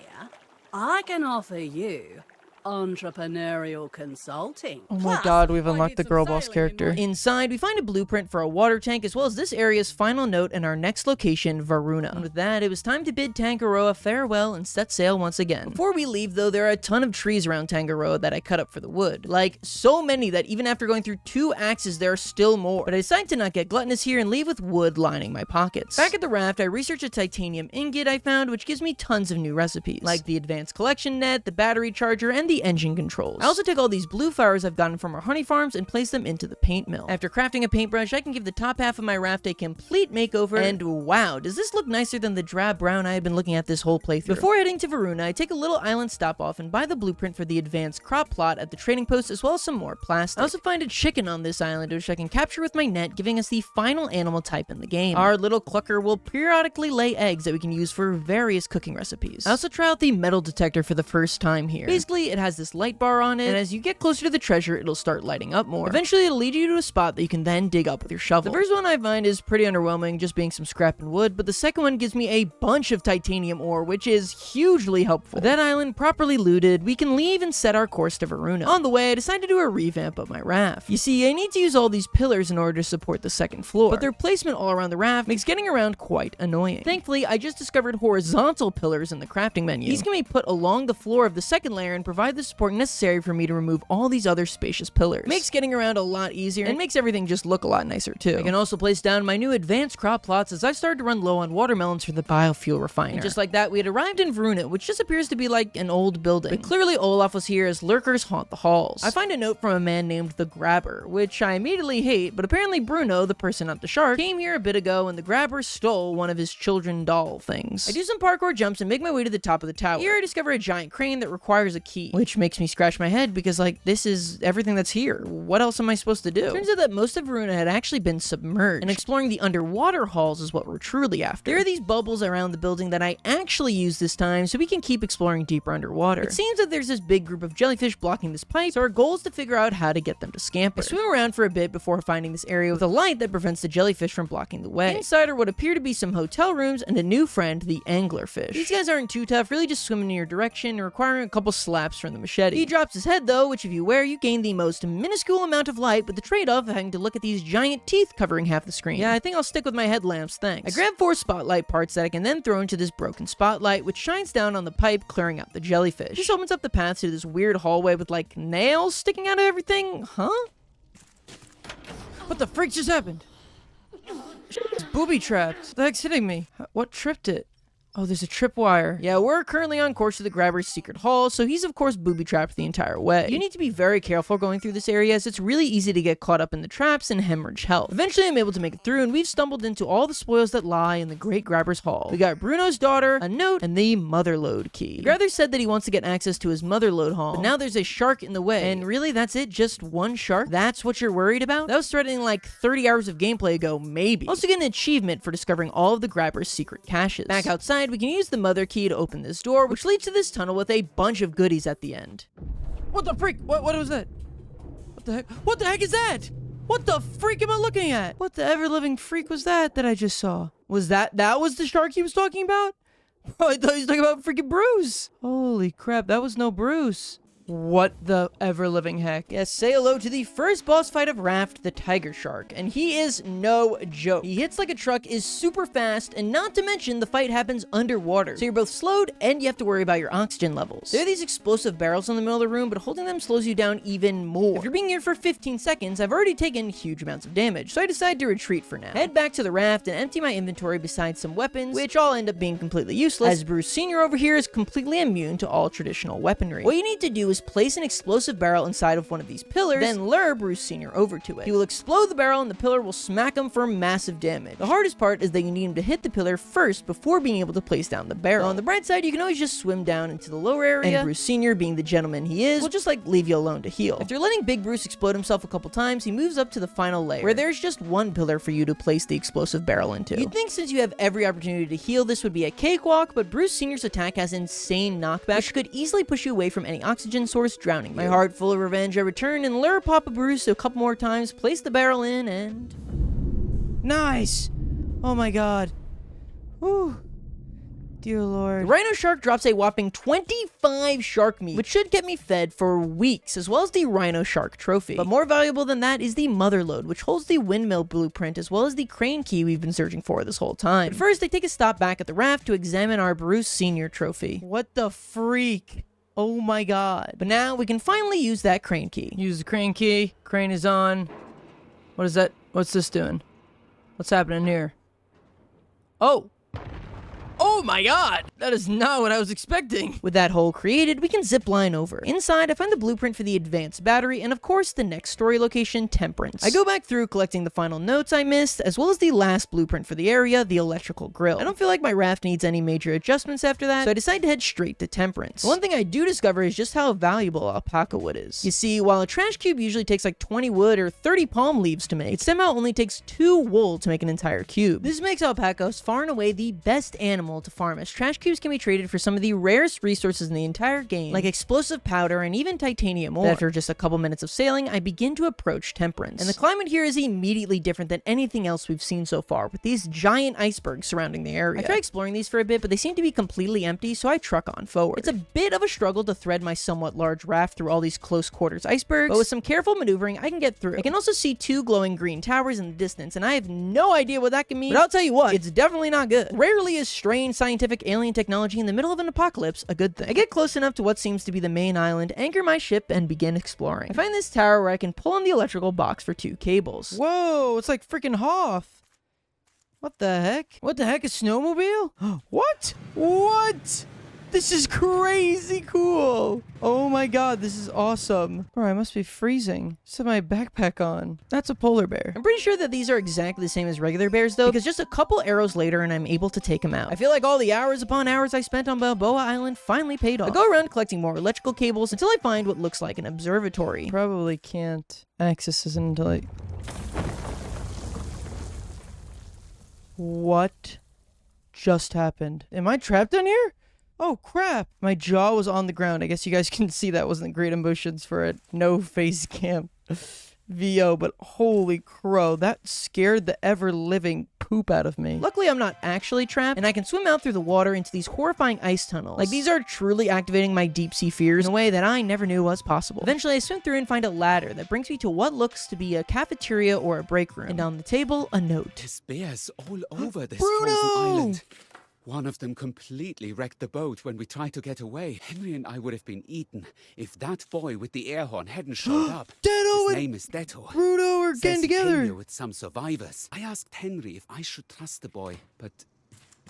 I can offer you Entrepreneurial consulting. Oh my god, we've unlocked the girl boss character. Inside, we find a blueprint for a water tank as well as this area's final note and our next location, Varuna. And with that, it was time to bid Tangaroa farewell and set sail once again. Before we leave though, there are a ton of trees around Tangaroa that I cut up for the wood. Like, so many that even after going through 2 axes, there are still more. But I decided to not get gluttonous here and leave with wood lining my pockets. Back at the raft, I researched a titanium ingot I found, which gives me tons of new recipes, like the advanced collection net, the battery charger, and the engine controls. I also took all these blue flowers I've gotten from our honey farms and placed them into the paint mill. After crafting a paintbrush, I can give the top half of my raft a complete makeover, and wow, does this look nicer than the drab brown I had been looking at this whole playthrough. Before heading to Varuna, I take a little island stop off and buy the blueprint for the advanced crop plot at the trading post as well as some more plastic. I also find a chicken on this island which I can capture with my net, giving us the final animal type in the game. Our little clucker will periodically lay eggs that we can use for various cooking recipes. I also try out the metal detector for the first time here. Basically, it has this light bar on it, and as you get closer to the treasure, it'll start lighting up more. Eventually, it'll lead you to a spot that you can then dig up with your shovel. The first one I find is pretty underwhelming, just being some scrap and wood, but the second one gives me a bunch of titanium ore, which is hugely helpful. With that island properly looted, we can leave and set our course to Varuna. On the way, I decided to do a revamp of my raft. You see, I need to use all these pillars in order to support the second floor, but their placement all around the raft makes getting around quite annoying. Thankfully, I just discovered horizontal pillars in the crafting menu. These can be put along the floor of the second layer and provide the support necessary for me to remove all these other spacious pillars. Makes getting around a lot easier and makes everything just look a lot nicer too. I can also place down my new advanced crop plots as I started to run low on watermelons for the biofuel refiner. And just like that, we had arrived in Varuna, which just appears to be like an old building. But clearly Olaf was here as lurkers haunt the halls. I find a note from a man named the Grabber, which I immediately hate, but apparently Bruno, the person at the shark, came here a bit ago and the Grabber stole one of his children doll things. I do some parkour jumps and make my way to the top of the tower. Here I discover a giant crane that requires a key, which makes me scratch my head because like this is everything that's here. What else am I supposed to do? Turns out that most of Varuna had actually been submerged, and exploring the underwater halls is what we're truly after. There are these bubbles around the building that I actually use this time so we can keep exploring deeper underwater. It seems that there's this big group of jellyfish blocking this pipe, so our goal is to figure out how to get them to scamper. I swim around for a bit before finding this area with a light that prevents the jellyfish from blocking the way. Inside are what appear to be some hotel rooms and a new friend, the anglerfish. These guys aren't too tough, really just swimming in your direction and requiring a couple slaps from the machete. He drops his head though, which if you wear, you gain the most minuscule amount of light, but the trade-off of having to look at these giant teeth covering half the screen. Yeah, I think I'll stick with my headlamps, thanks. I grab 4 spotlight parts that I can then throw into this broken spotlight, which shines down on the pipe, clearing out the jellyfish. This opens up the path to this weird hallway with like nails sticking out of everything. Huh? What the freak just happened? It's booby trapped. What the heck's hitting me? What tripped it? Oh, there's a tripwire. Yeah, we're currently on course to the Grabber's secret hall, so he's of course booby-trapped the entire way. You need to be very careful going through this area as it's really easy to get caught up in the traps and hemorrhage health. Eventually I'm able to make it through and we've stumbled into all the spoils that lie in the great Grabber's hall. We got Bruno's daughter, a note, and the motherlode key. The Grabber said that he wants to get access to his motherlode hall, but now there's a shark in the way. And really, that's it? Just one shark? That's what you're worried about? That was threatening like 30 hours of gameplay ago, maybe. Also get an achievement for discovering all of the Grabber's secret caches. Back outside, we can use the mother key to open this door, which leads to this tunnel with a bunch of goodies at the end. What the freak? What was that? What the heck? What the heck is that? What the freak am I looking at? What the ever-living freak was that I just saw? Was that was the shark he was talking about? Oh, I thought he was talking about freaking Bruce. Holy crap, that was no Bruce. What the ever-living heck? Yes, say hello to the first boss fight of Raft, the Tiger Shark. And he is no joke. He hits like a truck, is super fast, and not to mention the fight happens underwater. So you're both slowed and you have to worry about your oxygen levels. There are these explosive barrels in the middle of the room, but holding them slows you down even more. If you're being here for 15 seconds, I've already taken huge amounts of damage, so I decide to retreat for now. Head back to the raft and empty my inventory besides some weapons, which all end up being completely useless, as Bruce Sr. over here is completely immune to all traditional weaponry. What you need to do is place an explosive barrel inside of one of these pillars, then lure Bruce Sr. over to it. He will explode the barrel and the pillar will smack him for massive damage. The hardest part is that you need him to hit the pillar first before being able to place down the barrel. On the bright side, you can always just swim down into the lower area, and Bruce Sr., being the gentleman he is, will just like leave you alone to heal. After letting Big Bruce explode himself a couple times, he moves up to the final layer, where there's just one pillar for you to place the explosive barrel into. You'd think since you have every opportunity to heal, this would be a cakewalk, but Bruce Sr.'s attack has insane knockback, which could easily push you away from any oxygen source, drowning you. My heart full of revenge, I return and lure Papa Bruce a couple more times, place the barrel in, and... Nice! Oh my god. Whew. dear lord. The rhino shark drops a whopping 25 shark meat, which should get me fed for weeks, as well as the rhino shark trophy. But more valuable than that is the mother lode, which holds the windmill blueprint as well as the crane key we've been searching for this whole time. But first, I take a stop back at the raft to examine our Bruce Senior trophy. What the freak? Oh my god. But now we can finally use that crane key. Use the crane key. Crane is on. What is that? What's this doing? What's happening here? Oh! Oh my god! That is not what I was expecting. With that hole created, we can zip line over. Inside, I find the blueprint for the advanced battery, and of course, the next story location, Temperance. I go back through collecting the final notes I missed, as well as the last blueprint for the area, the electrical grill. I don't feel like my raft needs any major adjustments after that, so I decide to head straight to Temperance. The one thing I do discover is just how valuable alpaca wood is. You see, while a trash cube usually takes like 20 wood or 30 palm leaves to make, it somehow only takes 2 wool to make an entire cube. This makes alpacas far and away the best animal to farm, as trash cubes can be traded for some of the rarest resources in the entire game, like explosive powder and even titanium ore. After just a couple minutes of sailing, I begin to approach Temperance. And the climate here is immediately different than anything else we've seen so far, with these giant icebergs surrounding the area. I try exploring these for a bit, but they seem to be completely empty, so I truck on forward. It's a bit of a struggle to thread my somewhat large raft through all these close quarters icebergs, but with some careful maneuvering, I can get through. I can also see 2 glowing green towers in the distance, and I have no idea what that can mean, but I'll tell you what, it's definitely not good. Rarely is strange scientific alien technology in the middle of an apocalypse a good thing. I get close enough to what seems to be the main island, anchor my ship, and begin exploring. I find this tower where I can pull on the electrical box for 2 cables. Whoa, it's like freaking Hoth. What the heck? What the heck is snowmobile? What? What? This is crazy cool. Oh my god, this is awesome. Bro, I must be freezing. Just have my backpack on. That's a polar bear. I'm pretty sure that these are exactly the same as regular bears though, because just a couple arrows later and I'm able to take them out. I feel like all the hours upon hours I spent on Balboa Island finally paid off. I go around collecting more electrical cables until I find what looks like an observatory. Probably can't access this until I... What just happened? Am I trapped down here? Oh crap, my jaw was on the ground. I guess you guys can see that wasn't great emotions for a no face cam VO, but holy crow, that scared the ever-living poop out of me. Luckily, I'm not actually trapped, and I can swim out through the water into these horrifying ice tunnels. Like, these are truly activating my deep-sea fears in a way that I never knew was possible. Eventually, I swim through and find a ladder that brings me to what looks to be a cafeteria or a break room. And on the table, a note. There's bears all over this Bruno! frozen island. One of them completely wrecked the boat when we tried to get away. Henry and I would have been eaten if that boy with the air horn hadn't showed up. Detto His and name is Detto. Bruno are Says getting he came together. here with some survivors. I asked Henry if I should trust the boy, but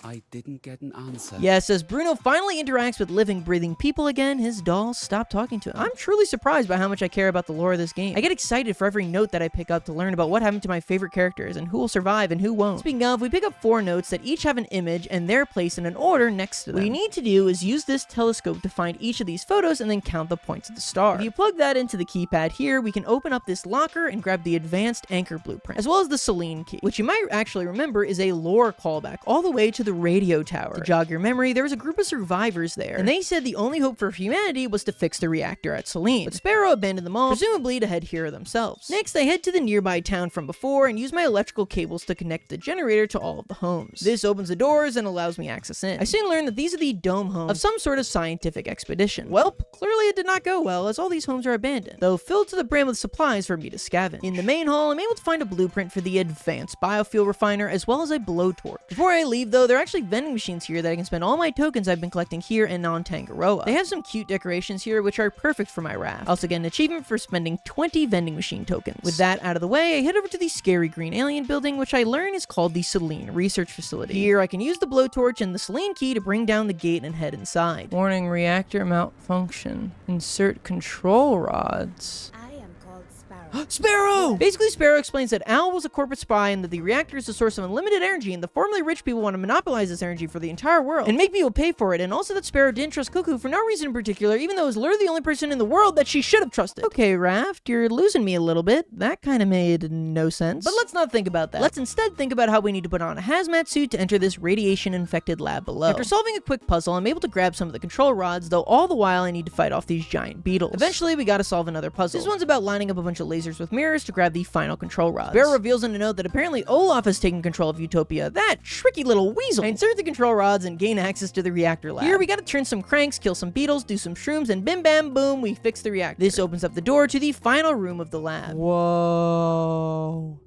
I didn't get an answer. Yes, as Bruno finally interacts with living, breathing people again, his dolls stop talking to him. I'm truly surprised by how much I care about the lore of this game. I get excited for every note that I pick up to learn about what happened to my favorite characters and who will survive and who won't. Speaking of, we pick up 4 notes that each have an image and they're placed in an order next to them. What you need to do is use this telescope to find each of these photos and then count the points of the star. If you plug that into the keypad here, we can open up this locker and grab the advanced anchor blueprint, as well as the Selene key, which you might actually remember is a lore callback all the way to the radio tower. To jog your memory, there was a group of survivors there, and they said the only hope for humanity was to fix the reactor at Selene. But Sparrow abandoned them all, presumably to head here themselves. Next, I head to the nearby town from before and use my electrical cables to connect the generator to all of the homes. This opens the doors and allows me access in. I soon learn that these are the dome homes of some sort of scientific expedition. Welp, clearly it did not go well, as all these homes are abandoned, though filled to the brim with supplies for me to scavenge. In the main hall, I'm able to find a blueprint for the advanced biofuel refiner, as well as a blowtorch. Before I leave, though, there are actually vending machines here that I can spend all my tokens I've been collecting here and on Tangaroa. They have some cute decorations here which are perfect for my raft. I also get an achievement for spending 20 vending machine tokens. With that out of the way, I head over to the scary green alien building, which I learn is called the Selene Research Facility. Here I can use the blowtorch and the Selene key to bring down the gate and head inside. Warning, reactor malfunction. Insert control rods. I am called Sparrow. Sparrow! Basically, Sparrow explains that Al was a corporate spy and that the reactor is a source of unlimited energy, and the formerly rich people want to monopolize this energy for the entire world and make people pay for it, and also that Sparrow didn't trust Cuckoo for no reason in particular, even though it was literally the only person in the world that she should have trusted. Okay, Raft, you're losing me a little bit. That kind of made no sense. But let's not think about that. Let's instead think about how we need to put on a hazmat suit to enter this radiation-infected lab below. After solving a quick puzzle, I'm able to grab some of the control rods, though all the while I need to fight off these giant beetles. Eventually, we gotta solve another puzzle. This one's about lining up a bunch of laser lasers with mirrors to grab the final control rods. Bear reveals in a note that apparently Olaf has taken control of Utopia, that tricky little weasel. I insert the control rods and gain access to the reactor lab. Here we gotta turn some cranks, kill some beetles, do some shrooms, and bim bam boom, we fix the reactor. This opens up the door to the final room of the lab. Whoa.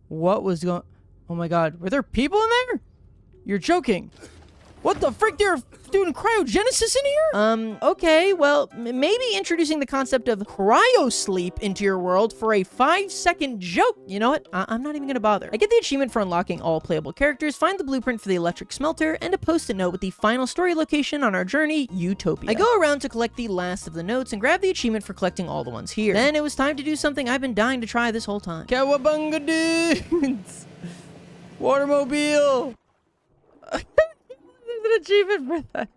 What was going... Oh my god, were there people in there? You're joking. What the frick? They're doing cryogenesis in here? Okay, well, maybe introducing the concept of cryo-sleep into your world for a 5-second joke. You know what? I'm not even gonna bother. I get the achievement for unlocking all playable characters, find the blueprint for the electric smelter, and a post-it note with the final story location on our journey, Utopia. I go around to collect the last of the notes and grab the achievement for collecting all the ones here. Then it was time to do something I've been dying to try this whole time. Cowabunga dudes! Watermobile! An achievement for that.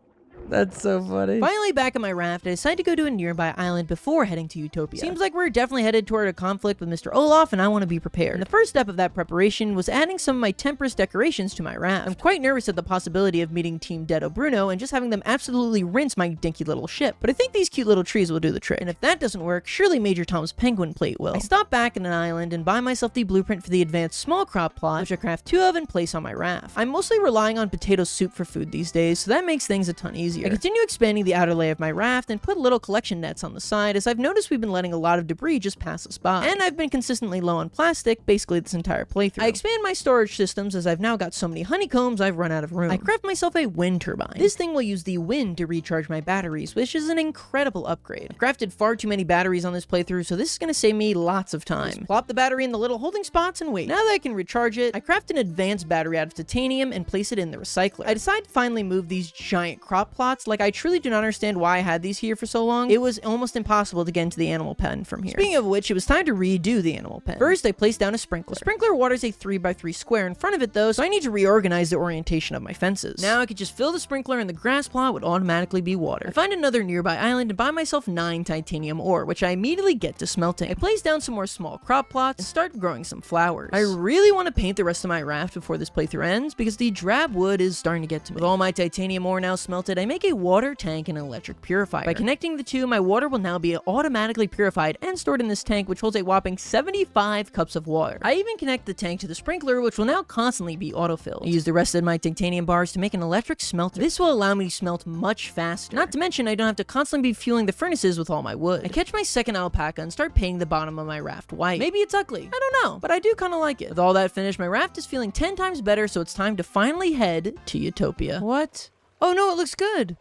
That's so funny. Finally, back at my raft, I decide to go to a nearby island before heading to Utopia. Seems like we're definitely headed toward a conflict with Mr. Olaf, and I want to be prepared. And the first step of that preparation was adding some of my Temperance decorations to my raft. I'm quite nervous at the possibility of meeting Team Dedo Bruno and just having them absolutely rinse my dinky little ship. But I think these cute little trees will do the trick. And if that doesn't work, surely Major Tom's penguin plate will. I stop back in an island and buy myself the blueprint for the advanced small crop plot, which I craft 2 of and place on my raft. I'm mostly relying on potato soup for food these days, so that makes things a ton easier. I continue expanding the outer layer of my raft and put little collection nets on the side, as I've noticed we've been letting a lot of debris just pass us by. And I've been consistently low on plastic basically this entire playthrough. I expand my storage systems as I've now got so many honeycombs I've run out of room. I craft myself a wind turbine. This thing will use the wind to recharge my batteries, which is an incredible upgrade. I've crafted far too many batteries on this playthrough, so this is going to save me lots of time. Just plop the battery in the little holding spots and wait. Now that I can recharge it, I craft an advanced battery out of titanium and place it in the recycler. I decide to finally move these giant crop plots. Like, I truly do not understand why I had these here for so long. It was almost impossible to get into the animal pen from here. Speaking of which, it was time to redo the animal pen. First, I placed down a sprinkler. The sprinkler waters a 3x3 square in front of it though, so I need to reorganize the orientation of my fences. Now I could just fill the sprinkler and the grass plot would automatically be watered. I find another nearby island and buy myself 9 titanium ore, which I immediately get to smelting. I place down some more small crop plots and start growing some flowers. I really want to paint the rest of my raft before this playthrough ends because the drab wood is starting to get to me. With all my titanium ore now smelted, I make a water tank and an electric purifier. By connecting the two, my water will now be automatically purified and stored in this tank, which holds a whopping 75 cups of water. I even connect the tank to the sprinkler, which will now constantly be autofilled. I use the rest of my titanium bars to make an electric smelter. This will allow me to smelt much faster. Not to mention, I don't have to constantly be fueling the furnaces with all my wood. I catch my second alpaca and start painting the bottom of my raft white. Maybe it's ugly, I don't know, but I do kind of like it. With all that finished, my raft is feeling 10 times better, so it's time to finally head to Utopia. What? Oh no, it looks good.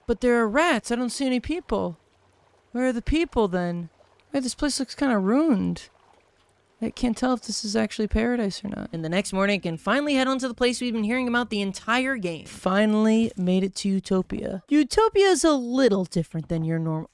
But there are rats. I don't see any people. Where are the people then? Wait, this place looks kind of ruined. I can't tell if this is actually paradise or not. And the next morning, I can finally head on to the place we've been hearing about the entire game. Finally made it to Utopia. Utopia is a little different than your normal...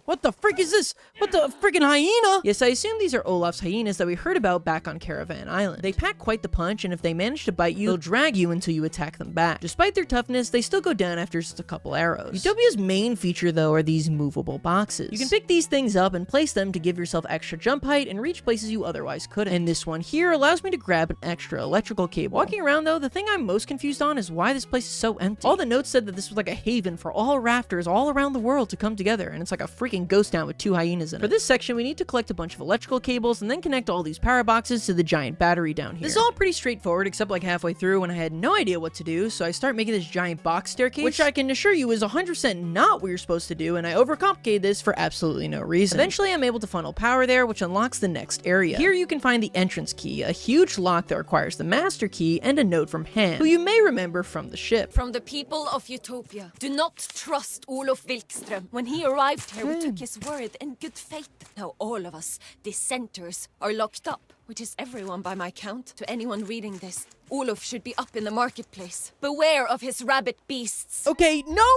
What the frick is this? What the frickin' hyena? Yes, I assume these are Olaf's hyenas that we heard about back on Caravan Island. They pack quite the punch, and if they manage to bite you, they'll drag you until you attack them back. Despite their toughness, they still go down after just a couple arrows. Utopia's main feature, though, are these movable boxes. You can pick these things up and place them to give yourself extra jump height and reach places you otherwise couldn't. And this one here allows me to grab an extra electrical cable. Walking around though, the thing I'm most confused on is why this place is so empty. All the notes said that this was like a haven for all rafters all around the world to come together, and it's like a freaking ghost town with 2 hyenas in it. For this section, we need to collect a bunch of electrical cables and then connect all these power boxes to the giant battery down here. This is all pretty straightforward, except like halfway through when I had no idea what to do, so I start making this giant box staircase, which I can assure you is 100% not what you're supposed to do, and I overcomplicated this for absolutely no reason. Eventually, I'm able to funnel power there, which unlocks the next area. Here you can find the entrance key, a huge lock that requires the master key, and a note from Han, who you may remember from the ship. From the people of Utopia, do not trust Olof Wilkström. When he arrived here, we took his word in good faith. Now all of us, dissenters, are locked up, which is everyone by my count. To anyone reading this, Olof should be up in the marketplace. Beware of his rabbit beasts. Okay, no.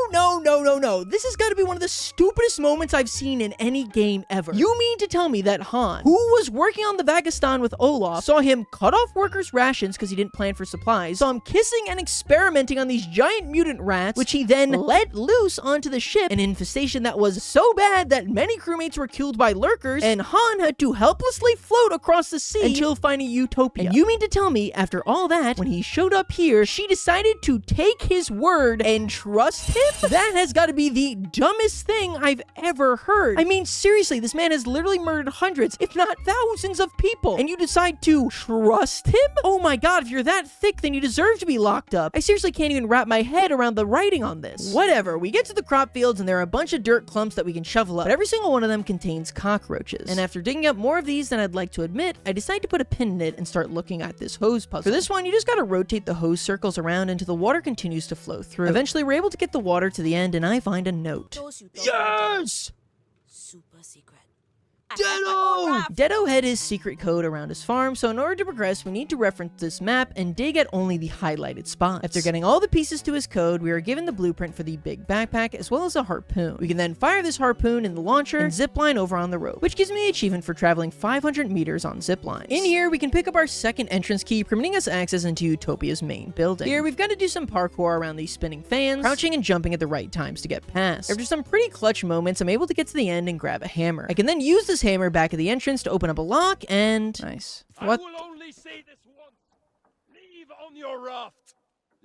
This has got to be one of the stupidest moments I've seen in any game ever. You mean to tell me that Han, who was working on the Vagistan with Olaf, saw him cut off workers' rations because he didn't plan for supplies, saw him kissing and experimenting on these giant mutant rats, which he then let loose onto the ship, an infestation that was so bad that many crewmates were killed by lurkers, and Han had to helplessly float across the sea until finding Utopia. And you mean to tell me, after all that, that when he showed up here, she decided to take his word and trust him? That has got to be the dumbest thing I've ever heard. I mean, seriously, this man has literally murdered hundreds, if not thousands of people, and you decide to trust him? Oh my god, if you're that thick, then you deserve to be locked up. I seriously can't even wrap my head around the writing on this. Whatever, we get to the crop fields and there are a bunch of dirt clumps that we can shovel up, but every single one of them contains cockroaches. And after digging up more of these than I'd like to admit, I decide to put a pin in it and start looking at this hose puzzle. For this one, you just gotta rotate the hose circles around until the water continues to flow through. Eventually, we're able to get the water to the end and I find a note. Those you don't Yes! super secret. Deado! Deado had his secret code around his farm, so in order to progress, we need to reference this map and dig at only the highlighted spots. After getting all the pieces to his code, we are given the blueprint for the big backpack as well as a harpoon. We can then fire this harpoon in the launcher and zipline over on the rope, which gives me the achievement for traveling 500 meters on ziplines. In here, we can pick up our second entrance key, permitting us access into Utopia's main building. Here, we've got to do some parkour around these spinning fans, crouching and jumping at the right times to get past. After some pretty clutch moments, I'm able to get to the end and grab a hammer. I can then use this hammer back at the entrance to open up a lock and... Nice. What? I will only say this once. Leave on your raft.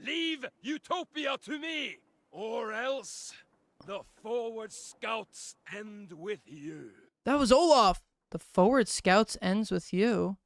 Leave Utopia to me. Or else the forward scouts end with you. That was Olaf! The forward scouts ends with you.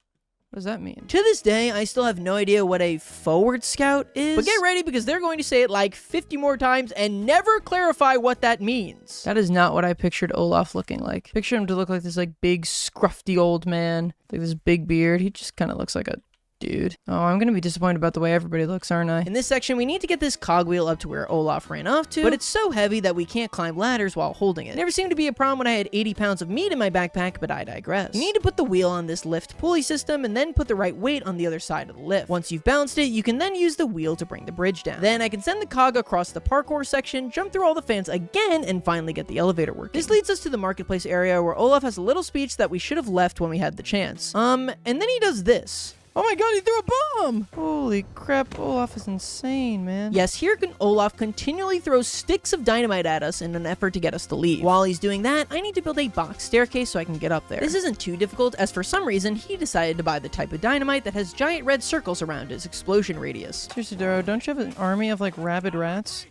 What does that mean? To this day, I still have no idea what a forward scout is. But get ready because they're going to say it like 50 more times and never clarify what that means. That is not what I pictured Olaf looking like. Picture him to look like this like big scruffy old man. Like this big beard. He just kind of looks like a dude. Oh, I'm gonna be disappointed about the way everybody looks, aren't I? In this section, we need to get this cogwheel up to where Olaf ran off to, but it's so heavy that we can't climb ladders while holding it. Never seemed to be a problem when I had 80 pounds of meat in my backpack, but I digress. You need to put the wheel on this lift pulley system and then put the right weight on the other side of the lift. Once you've balanced it, you can then use the wheel to bring the bridge down. Then I can send the cog across the parkour section, jump through all the fans again, and finally get the elevator working. This leads us to the marketplace area where Olaf has a little speech that we should have left when we had the chance. And then he does this. Oh my god, he threw a bomb! Holy crap, Olaf is insane, man. Yes, here Olaf continually throws sticks of dynamite at us in an effort to get us to leave. While he's doing that, I need to build a box staircase so I can get up there. This isn't too difficult, as for some reason, he decided to buy the type of dynamite that has giant red circles around its explosion radius. Seriously, Daro, don't you have an army of, like, rabid rats?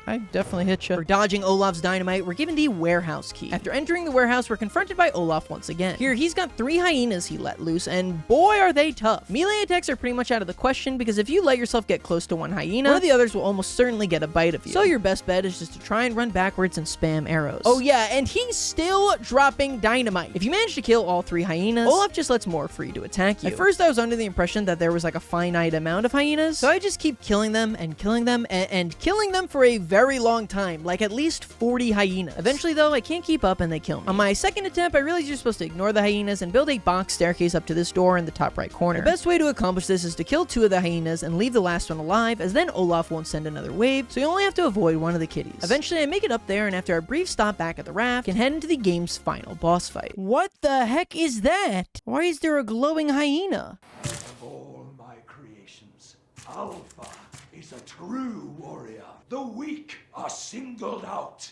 I definitely hit you. For dodging Olaf's dynamite, we're given the warehouse key. After entering the warehouse, we're confronted by Olaf once again. Here, he's got 3 hyenas he let loose, and boy are they tough. Melee attacks are pretty much out of the question, because if you let yourself get close to one hyena, one of the others will almost certainly get a bite of you. So your best bet is just to try and run backwards and spam arrows. Oh yeah, and he's still dropping dynamite. If you manage to kill all 3 hyenas, Olaf just lets more free to attack you. At first, I was under the impression that there was like a finite amount of hyenas, so I just keep killing them and killing them and killing them for a very long time, like at least 40 hyenas. Eventually though, I can't keep up and they kill me. On my second attempt, I realized you're supposed to ignore the hyenas and build a box staircase up to this door in the top right corner. The best way to accomplish this is to kill 2 of the hyenas and leave the last one alive, as then Olaf won't send another wave, so you only have to avoid one of the kitties. Eventually I make it up there, and after a brief stop back at the raft, can head into the game's final boss fight. What the heck is that? Why is there a glowing hyena? Of all my creations, Alpha is a true warrior. The weak are singled out.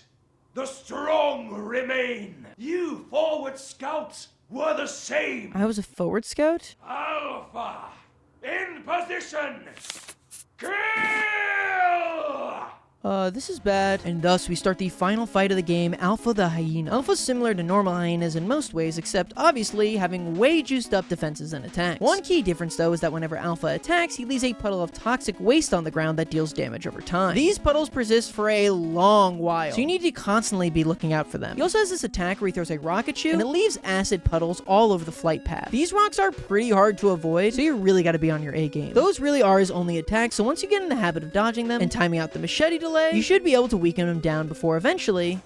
The strong remain. You forward scouts were the same. I was a forward scout? Alpha, in position. Kill! This is bad. And thus, we start the final fight of the game, Alpha the Hyena. Alpha's similar to normal hyenas in most ways, except obviously having way juiced up defenses and attacks. One key difference though is that whenever Alpha attacks, he leaves a puddle of toxic waste on the ground that deals damage over time. These puddles persist for a long while, so you need to constantly be looking out for them. He also has this attack where he throws a rocket chute, and it leaves acid puddles all over the flight path. These rocks are pretty hard to avoid, so you really gotta be on your A game. Those really are his only attacks, so once you get in the habit of dodging them and timing out the machete delay, you should be able to weaken him down before eventually...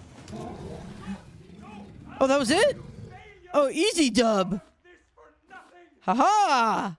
Oh, that was it? Oh, easy dub! Haha!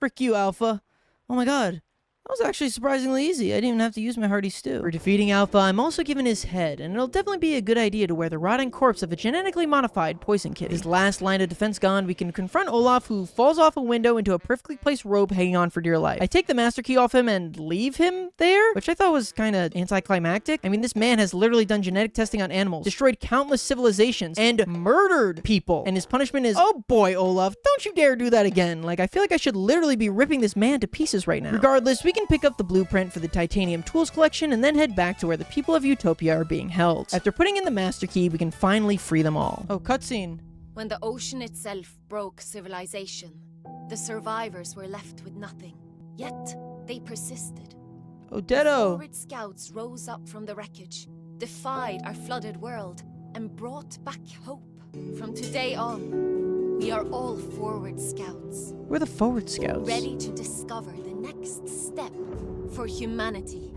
Frick you, Alpha. Oh my god. That was actually surprisingly easy. I didn't even have to use my hearty stew. For defeating Alpha, I'm also given his head, and it'll definitely be a good idea to wear the rotting corpse of a genetically modified poison kitty. His last line of defense gone, we can confront Olaf, who falls off a window into a perfectly placed rope hanging on for dear life. I take the master key off him and leave him there, which I thought was kind of anticlimactic. I mean, this man has literally done genetic testing on animals, destroyed countless civilizations, and murdered people. And his punishment is, oh boy, Olaf, don't you dare do that again. Like, I feel like I should literally be ripping this man to pieces right now. Regardless, we can pick up the blueprint for the titanium tools collection and then head back to where the people of Utopia are being held. After putting in the master key, we can finally free them all. Oh, cutscene. When the ocean itself broke civilization, the survivors were left with nothing. Yet, they persisted. Oh, Deado. Forward scouts rose up from the wreckage, defied our flooded world, and brought back hope. From today on, we are all forward scouts. We're the forward scouts. Ready to discover the next step for humanity.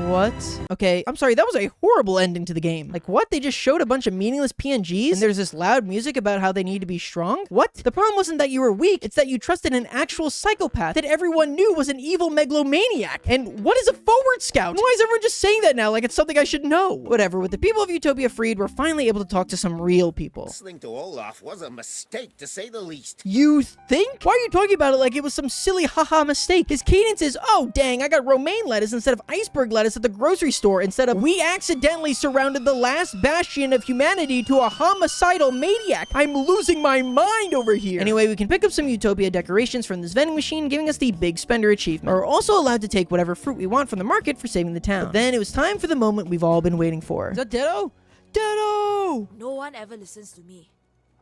What? Okay, I'm sorry, that was a horrible ending to the game. Like, what? They just showed a bunch of meaningless PNGs, and there's this loud music about how they need to be strong? What? The problem wasn't that you were weak, it's that you trusted an actual psychopath that everyone knew was an evil megalomaniac. And what is a forward scout? Why is everyone just saying that now like it's something I should know? Whatever, with the people of Utopia freed, we're finally able to talk to some real people. Listening to Olaf was a mistake, to say the least. You think? Why are you talking about it like it was some silly haha mistake? His cadence is, oh dang, I got romaine lettuce instead of iceberg lettuce at the grocery store, instead of, we accidentally surrounded the last bastion of humanity to a homicidal maniac. I'm losing my mind over here. Anyway, we can pick up some Utopia decorations from this vending machine, giving us the big spender achievement. We're also allowed to take whatever fruit we want from the market for saving the town. But then it was time for the moment we've all been waiting for. Is that Deado? Deado! No one ever listens to me.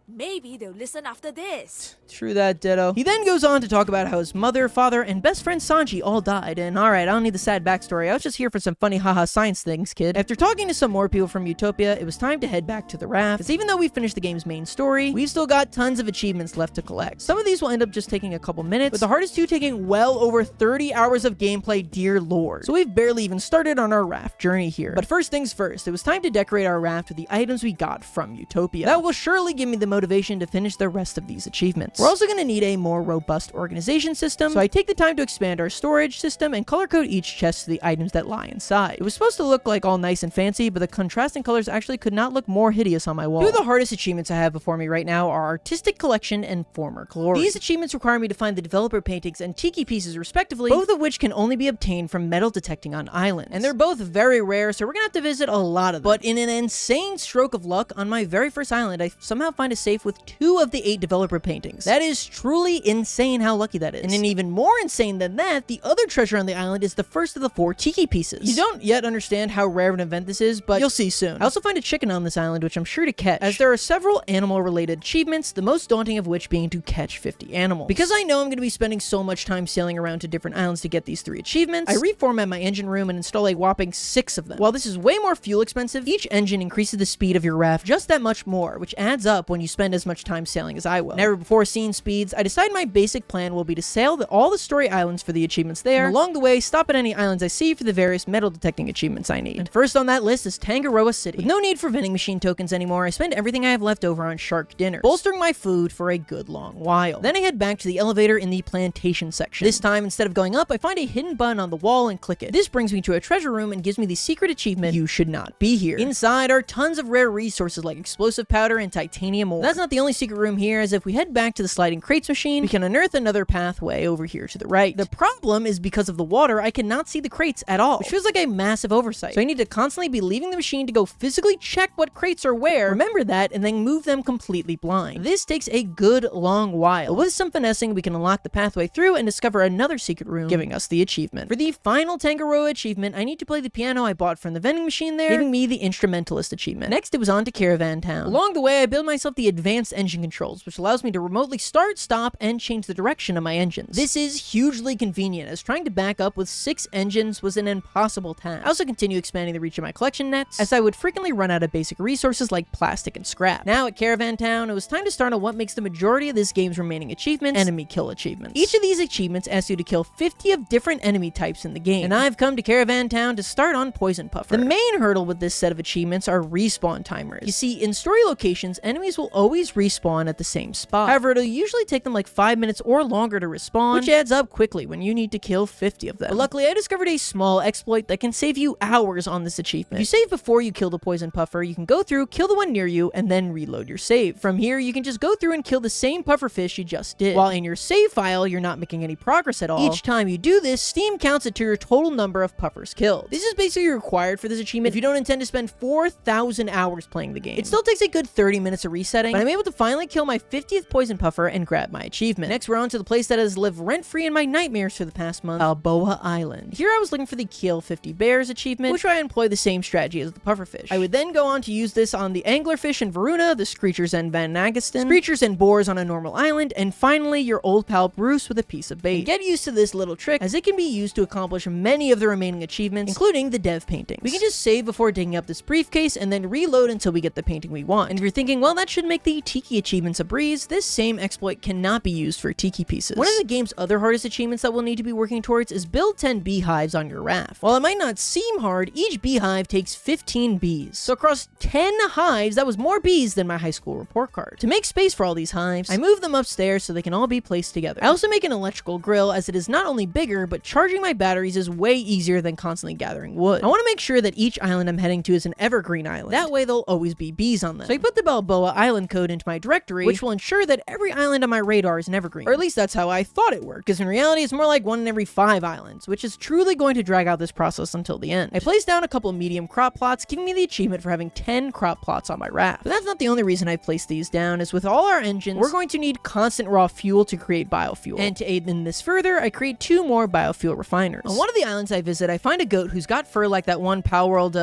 Maybe they'll listen after this. True that, Deado. He then goes on to talk about how his mother, father, and best friend Sanji all died, and alright, I don't need the sad backstory, I was just here for some funny haha science things, kid. After talking to some more people from Utopia, it was time to head back to the raft, because even though we finished the game's main story, we've still got tons of achievements left to collect. Some of these will end up just taking a couple minutes, with the hardest two taking well over 30 hours of gameplay, dear lord. So we've barely even started on our raft journey here. But first things first, it was time to decorate our raft with the items we got from Utopia. That will surely give me the motivation to finish the rest of these achievements. We're also going to need a more robust organization system, so I take the time to expand our storage system and color code each chest to the items that lie inside. It was supposed to look like all nice and fancy, but the contrasting colors actually could not look more hideous on my wall. Two of the hardest achievements I have before me right now are Artistic Collection and Former Glory. These achievements require me to find the developer paintings and tiki pieces respectively, both of which can only be obtained from metal detecting on islands. And they're both very rare, so we're gonna have to visit a lot of them. But in an insane stroke of luck, on my very first island, I somehow find a safe with 2 of the 8 developer paintings. That is truly insane how lucky that is. And then even more insane than that, the other treasure on the island is the first of the 4 tiki pieces. You don't yet understand how rare of an event this is, but you'll see soon. I also find a chicken on this island, which I'm sure to catch, as there are several animal-related achievements, the most daunting of which being to catch 50 animals. Because I know I'm going to be spending so much time sailing around to different islands to get these 3 achievements, I reformat my engine room and install a whopping 6 of them. While this is way more fuel expensive, each engine increases the speed of your raft just that much more, which adds up when you spend as much time sailing as I will. Never before seen speeds, I decide my basic plan will be to sail all the story islands for the achievements there, and along the way, stop at any islands I see for the various metal detecting achievements I need. And first on that list is Tangaroa City. With no need for vending machine tokens anymore, I spend everything I have left over on shark dinners, bolstering my food for a good long while. Then I head back to the elevator in the plantation section. This time, instead of going up, I find a hidden button on the wall and click it. This brings me to a treasure room and gives me the secret achievement, You Should Not Be Here. Inside are tons of rare resources like explosive powder and titanium ore. That's not the only secret room here, as if we head back to the sliding crates machine, we can unearth another pathway over here to the right. The problem is because of the water, I cannot see the crates at all, which feels like a massive oversight. So I need to constantly be leaving the machine to go physically check what crates are where, remember that, and then move them completely blind. This takes a good long while. But with some finessing, we can unlock the pathway through and discover another secret room, giving us the achievement. For the final Tangaroa achievement, I need to play the piano I bought from the vending machine there, giving me the instrumentalist achievement. Next, it was on to Caravan Town. Along the way, I build myself the advanced engine controls, which allows me to remotely start, stop, and change the direction of my engines. This is hugely convenient, as trying to back up with 6 engines was an impossible task. I also continue expanding the reach of my collection nets, as I would frequently run out of basic resources like plastic and scrap. Now at Caravan Town, it was time to start on what makes the majority of this game's remaining achievements, enemy kill achievements. Each of these achievements asks you to kill 50 of different enemy types in the game, and I've come to Caravan Town to start on Poison Puffer. The main hurdle with this set of achievements are respawn timers. You see, in story locations, enemies will always respawn at the same spot. However, it'll usually take them like 5 minutes or longer to respawn, which adds up quickly when you need to kill 50 of them. But luckily, I discovered a small exploit that can save you hours on this achievement. If you save before you kill the poison puffer, you can go through, kill the one near you, and then reload your save. From here, you can just go through and kill the same puffer fish you just did. While in your save file, you're not making any progress at all. Each time you do this, Steam counts it to your total number of puffers killed. This is basically required for this achievement if you don't intend to spend 4,000 hours playing the game. It still takes a good 30 minutes of resetting, but I'm able to finally kill my 50th poison puffer and grab my achievement. Next, we're on to the place that has lived rent-free in my nightmares for the past month, Balboa Island. Here I was looking for the kill 50 bears achievement, which I employ the same strategy as the pufferfish. I would then go on to use this on the anglerfish in Varuna, the screechers and Van Nagiston, screechers and boars on a normal island, and finally your old pal Bruce with a piece of bait. And get used to this little trick, as it can be used to accomplish many of the remaining achievements, including the dev paintings. We can just save before digging up this briefcase and then reload until we get the painting we want. And if you're thinking, well, that should make the tiki achievements a breeze, this same exploit cannot be used for tiki pieces. One of the game's other hardest achievements that we'll need to be working towards is build 10 beehives on your raft. While it might not seem hard, each beehive takes 15 bees. So across 10 hives, that was more bees than my high school report card. To make space for all these hives, I move them upstairs so they can all be placed together. I also make an electrical grill, as it is not only bigger, but charging my batteries is way easier than constantly gathering wood. I want to make sure that each island I'm heading to is an evergreen island. That way there'll always be bees on them. So I put the Balboa island code into my directory, which will ensure that every island on my radar is an evergreen. Or at least that's how I thought it worked, because in reality it's more like 1 in every 5 islands, which is truly going to drag out this process until the end. I placed down a couple medium crop plots, giving me the achievement for having 10 crop plots on my raft. But that's not the only reason I've placed these down, as with all our engines, we're going to need constant raw fuel to create biofuel. And to aid in this further, I create 2 more biofuel refiners. On one of the islands I visit, I find a goat who's got fur like that one Power World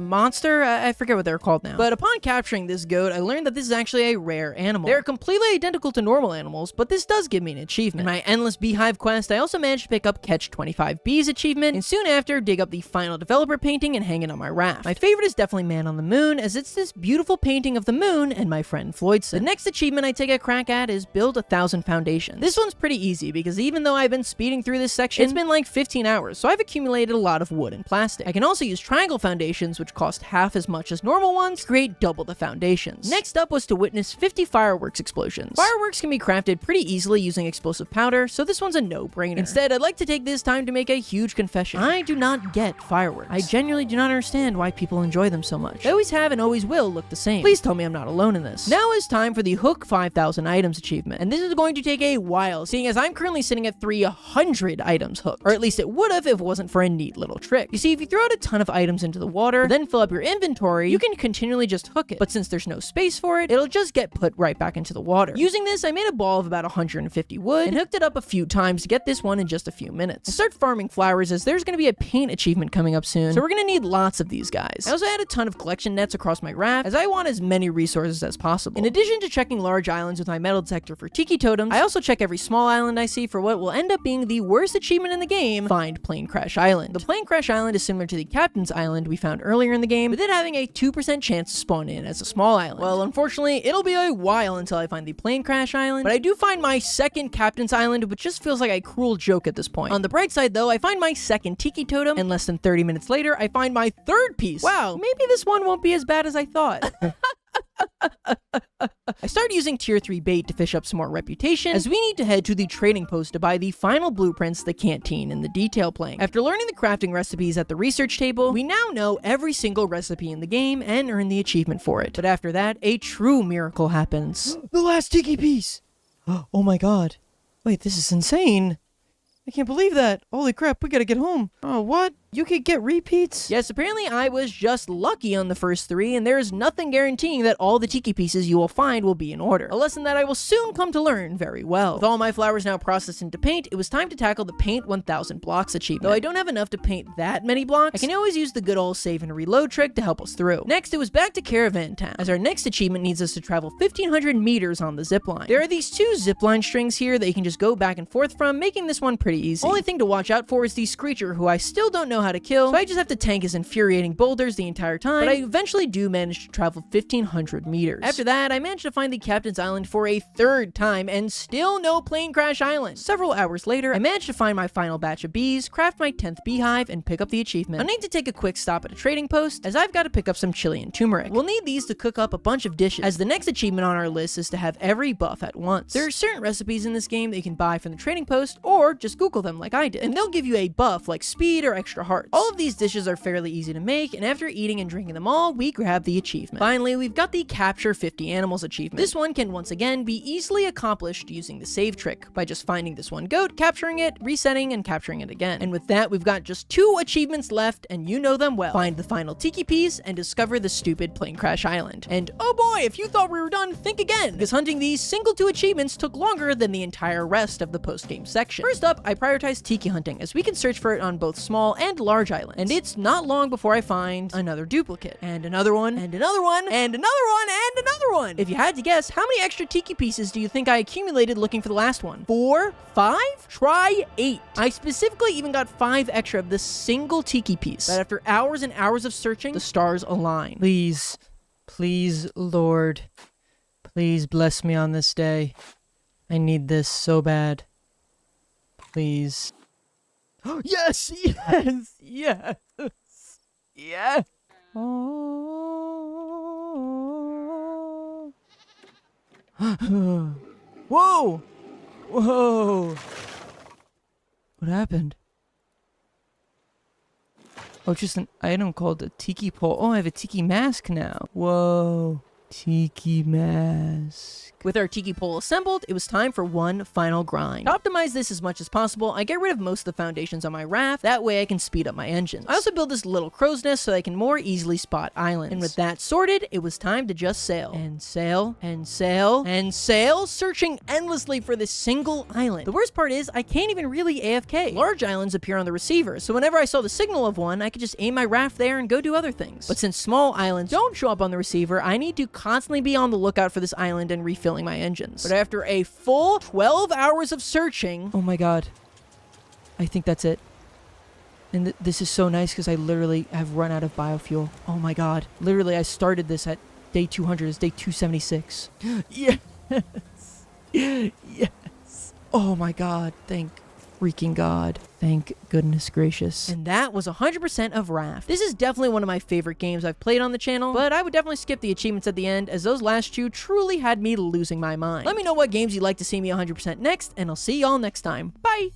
monster. I forget what they're called now. But upon capturing this goat, I learned that this is actually a rare animal. They're completely identical to normal animals, but this does give me an achievement. In my endless beehive quest, I also managed to pick up catch 25 bees achievement, and soon after, dig up the final developer painting and hang it on my raft. My favorite is definitely Man on the Moon, as it's this beautiful painting of the moon and my friend Floydson. The next achievement I take a crack at is build 1,000 foundations. This one's pretty easy, because even though I've been speeding through this section, it's been like 15 hours, so I've accumulated a lot of wood and plastic. I can also use triangle foundations, which cost half as much as normal ones, to create double the foundations. Next up was to witness 50 fireworks explosions. Fireworks can be crafted pretty easily using explosive powder, so this one's a no-brainer. Instead, I'd like to take this time to make a huge confession. I do not get fireworks. I genuinely do not understand why people enjoy them so much. They always have and always will look the same. Please tell me I'm not alone in this. Now is time for the Hook 5,000 items achievement, and this is going to take a while, seeing as I'm currently sitting at 300 items hooked. Or at least it would have if it wasn't for a neat little trick. You see, if you throw out a ton of items into the water, then fill up your inventory, you can continually just hook it. But since there's no space for it, it'll just get put right back into the water. Using this, I made a ball of about 150 wood and hooked it up a few times to get this one in just a few minutes. I start farming flowers, as there's going to be a paint achievement coming up soon, so we're going to need lots of these guys. I also had a ton of collection nets across my raft, as I want as many resources as possible. In addition to checking large islands with my metal detector for tiki totems, I also check every small island I see for what will end up being the worst achievement in the game: find Plane Crash Island. The Plane Crash Island is similar to the Captain's Island we found earlier in the game, with it having a 2% chance to spawn in as a small island. Well, unfortunately, it'll be a while until I find the Plane Crash Island, but I do find my second Captain's Island, which just feels like a cruel joke at this point. On the bright side though, I find my second tiki totem, and less than 30 minutes later, I find my third piece. Wow, maybe this one won't be as bad as I thought. I started using tier 3 bait to fish up some more reputation, as we need to head to the trading post to buy the final blueprints, the canteen, and the detail plane. After learning the crafting recipes at the research table, we now know every single recipe in the game and earn the achievement for it. But after that, a true miracle happens. The last tiki piece! Oh my god. Wait, this is insane. I can't believe that. Holy crap, we gotta get home. Oh, what? You could get repeats? Yes, apparently I was just lucky on the first 3, and there is nothing guaranteeing that all the tiki pieces you will find will be in order. A lesson that I will soon come to learn very well. With all my flowers now processed into paint, it was time to tackle the paint 1,000 blocks achievement. Though I don't have enough to paint that many blocks, I can always use the good old save and reload trick to help us through. Next, it was back to Caravan Town, as our next achievement needs us to travel 1,500 meters on the zipline. There are these 2 zipline strings here that you can just go back and forth from, making this one pretty easy. Only thing to watch out for is the Screecher, who I still don't know how to kill, so I just have to tank his infuriating boulders the entire time, but I eventually do manage to travel 1,500 meters. After that, I managed to find the Captain's Island for a third time, and still no plane crash island. Several hours later, I managed to find my final batch of bees, craft my 10th beehive, and pick up the achievement. I need to take a quick stop at a trading post, as I've got to pick up some chili and turmeric. We'll need these to cook up a bunch of dishes, as the next achievement on our list is to have every buff at once. There are certain recipes in this game that you can buy from the trading post, or just Google them like I did, and they'll give you a buff like speed or extra hearts. All of these dishes are fairly easy to make, and after eating and drinking them all, we grab the achievement. Finally, we've got the Capture 50 Animals achievement. This one can once again be easily accomplished using the save trick, by just finding this one goat, capturing it, resetting, and capturing it again. And with that, we've got just 2 achievements left, and you know them well. Find the final tiki piece, and discover the stupid plane crash island. And oh boy, if you thought we were done, think again, because hunting these single 2 achievements took longer than the entire rest of the post-game section. First up, I prioritized tiki hunting, as we can search for it on both small and large islands. And it's not long before I find another duplicate, and another one, and another one, and another one, and another one. If you had to guess, how many extra tiki pieces do you think I accumulated looking for the last one? 4? 5? Try 8. I specifically even got 5 extra of this single tiki piece, that after hours and hours of searching, the stars align. Please, please, Lord, please bless me on this day. I need this so bad. Please. Yes, yes, yes, yes. Oh. Whoa! Whoa! What happened? Oh, just an item called a tiki pole. Oh, I have a tiki mask now. Whoa. Tiki mask. With our tiki pole assembled, it was time for one final grind. To optimize this as much as possible, I get rid of most of the foundations on my raft, that way I can speed up my engines. I also build this little crow's nest so I can more easily spot islands. And with that sorted, it was time to just sail. And sail, and sail, and sail, searching endlessly for this single island. The worst part is, I can't even really AFK. Large islands appear on the receiver, so whenever I saw the signal of one, I could just aim my raft there and go do other things. But since small islands don't show up on the receiver, I need to constantly be on the lookout for this island and refilling my engines. But after a full 12 hours of searching, oh my god, I think that's it. And this is so nice because I literally have run out of biofuel. Oh my god. Literally, I started this at day 200. It's day 276. Yes. Yes. Oh my god. Thank freaking god. Thank goodness gracious. And that was 100% of Raft. This is definitely one of my favorite games I've played on the channel, but I would definitely skip the achievements at the end, as those last 2 truly had me losing my mind. Let me know what games you'd like to see me 100% next, and I'll see y'all next time. Bye!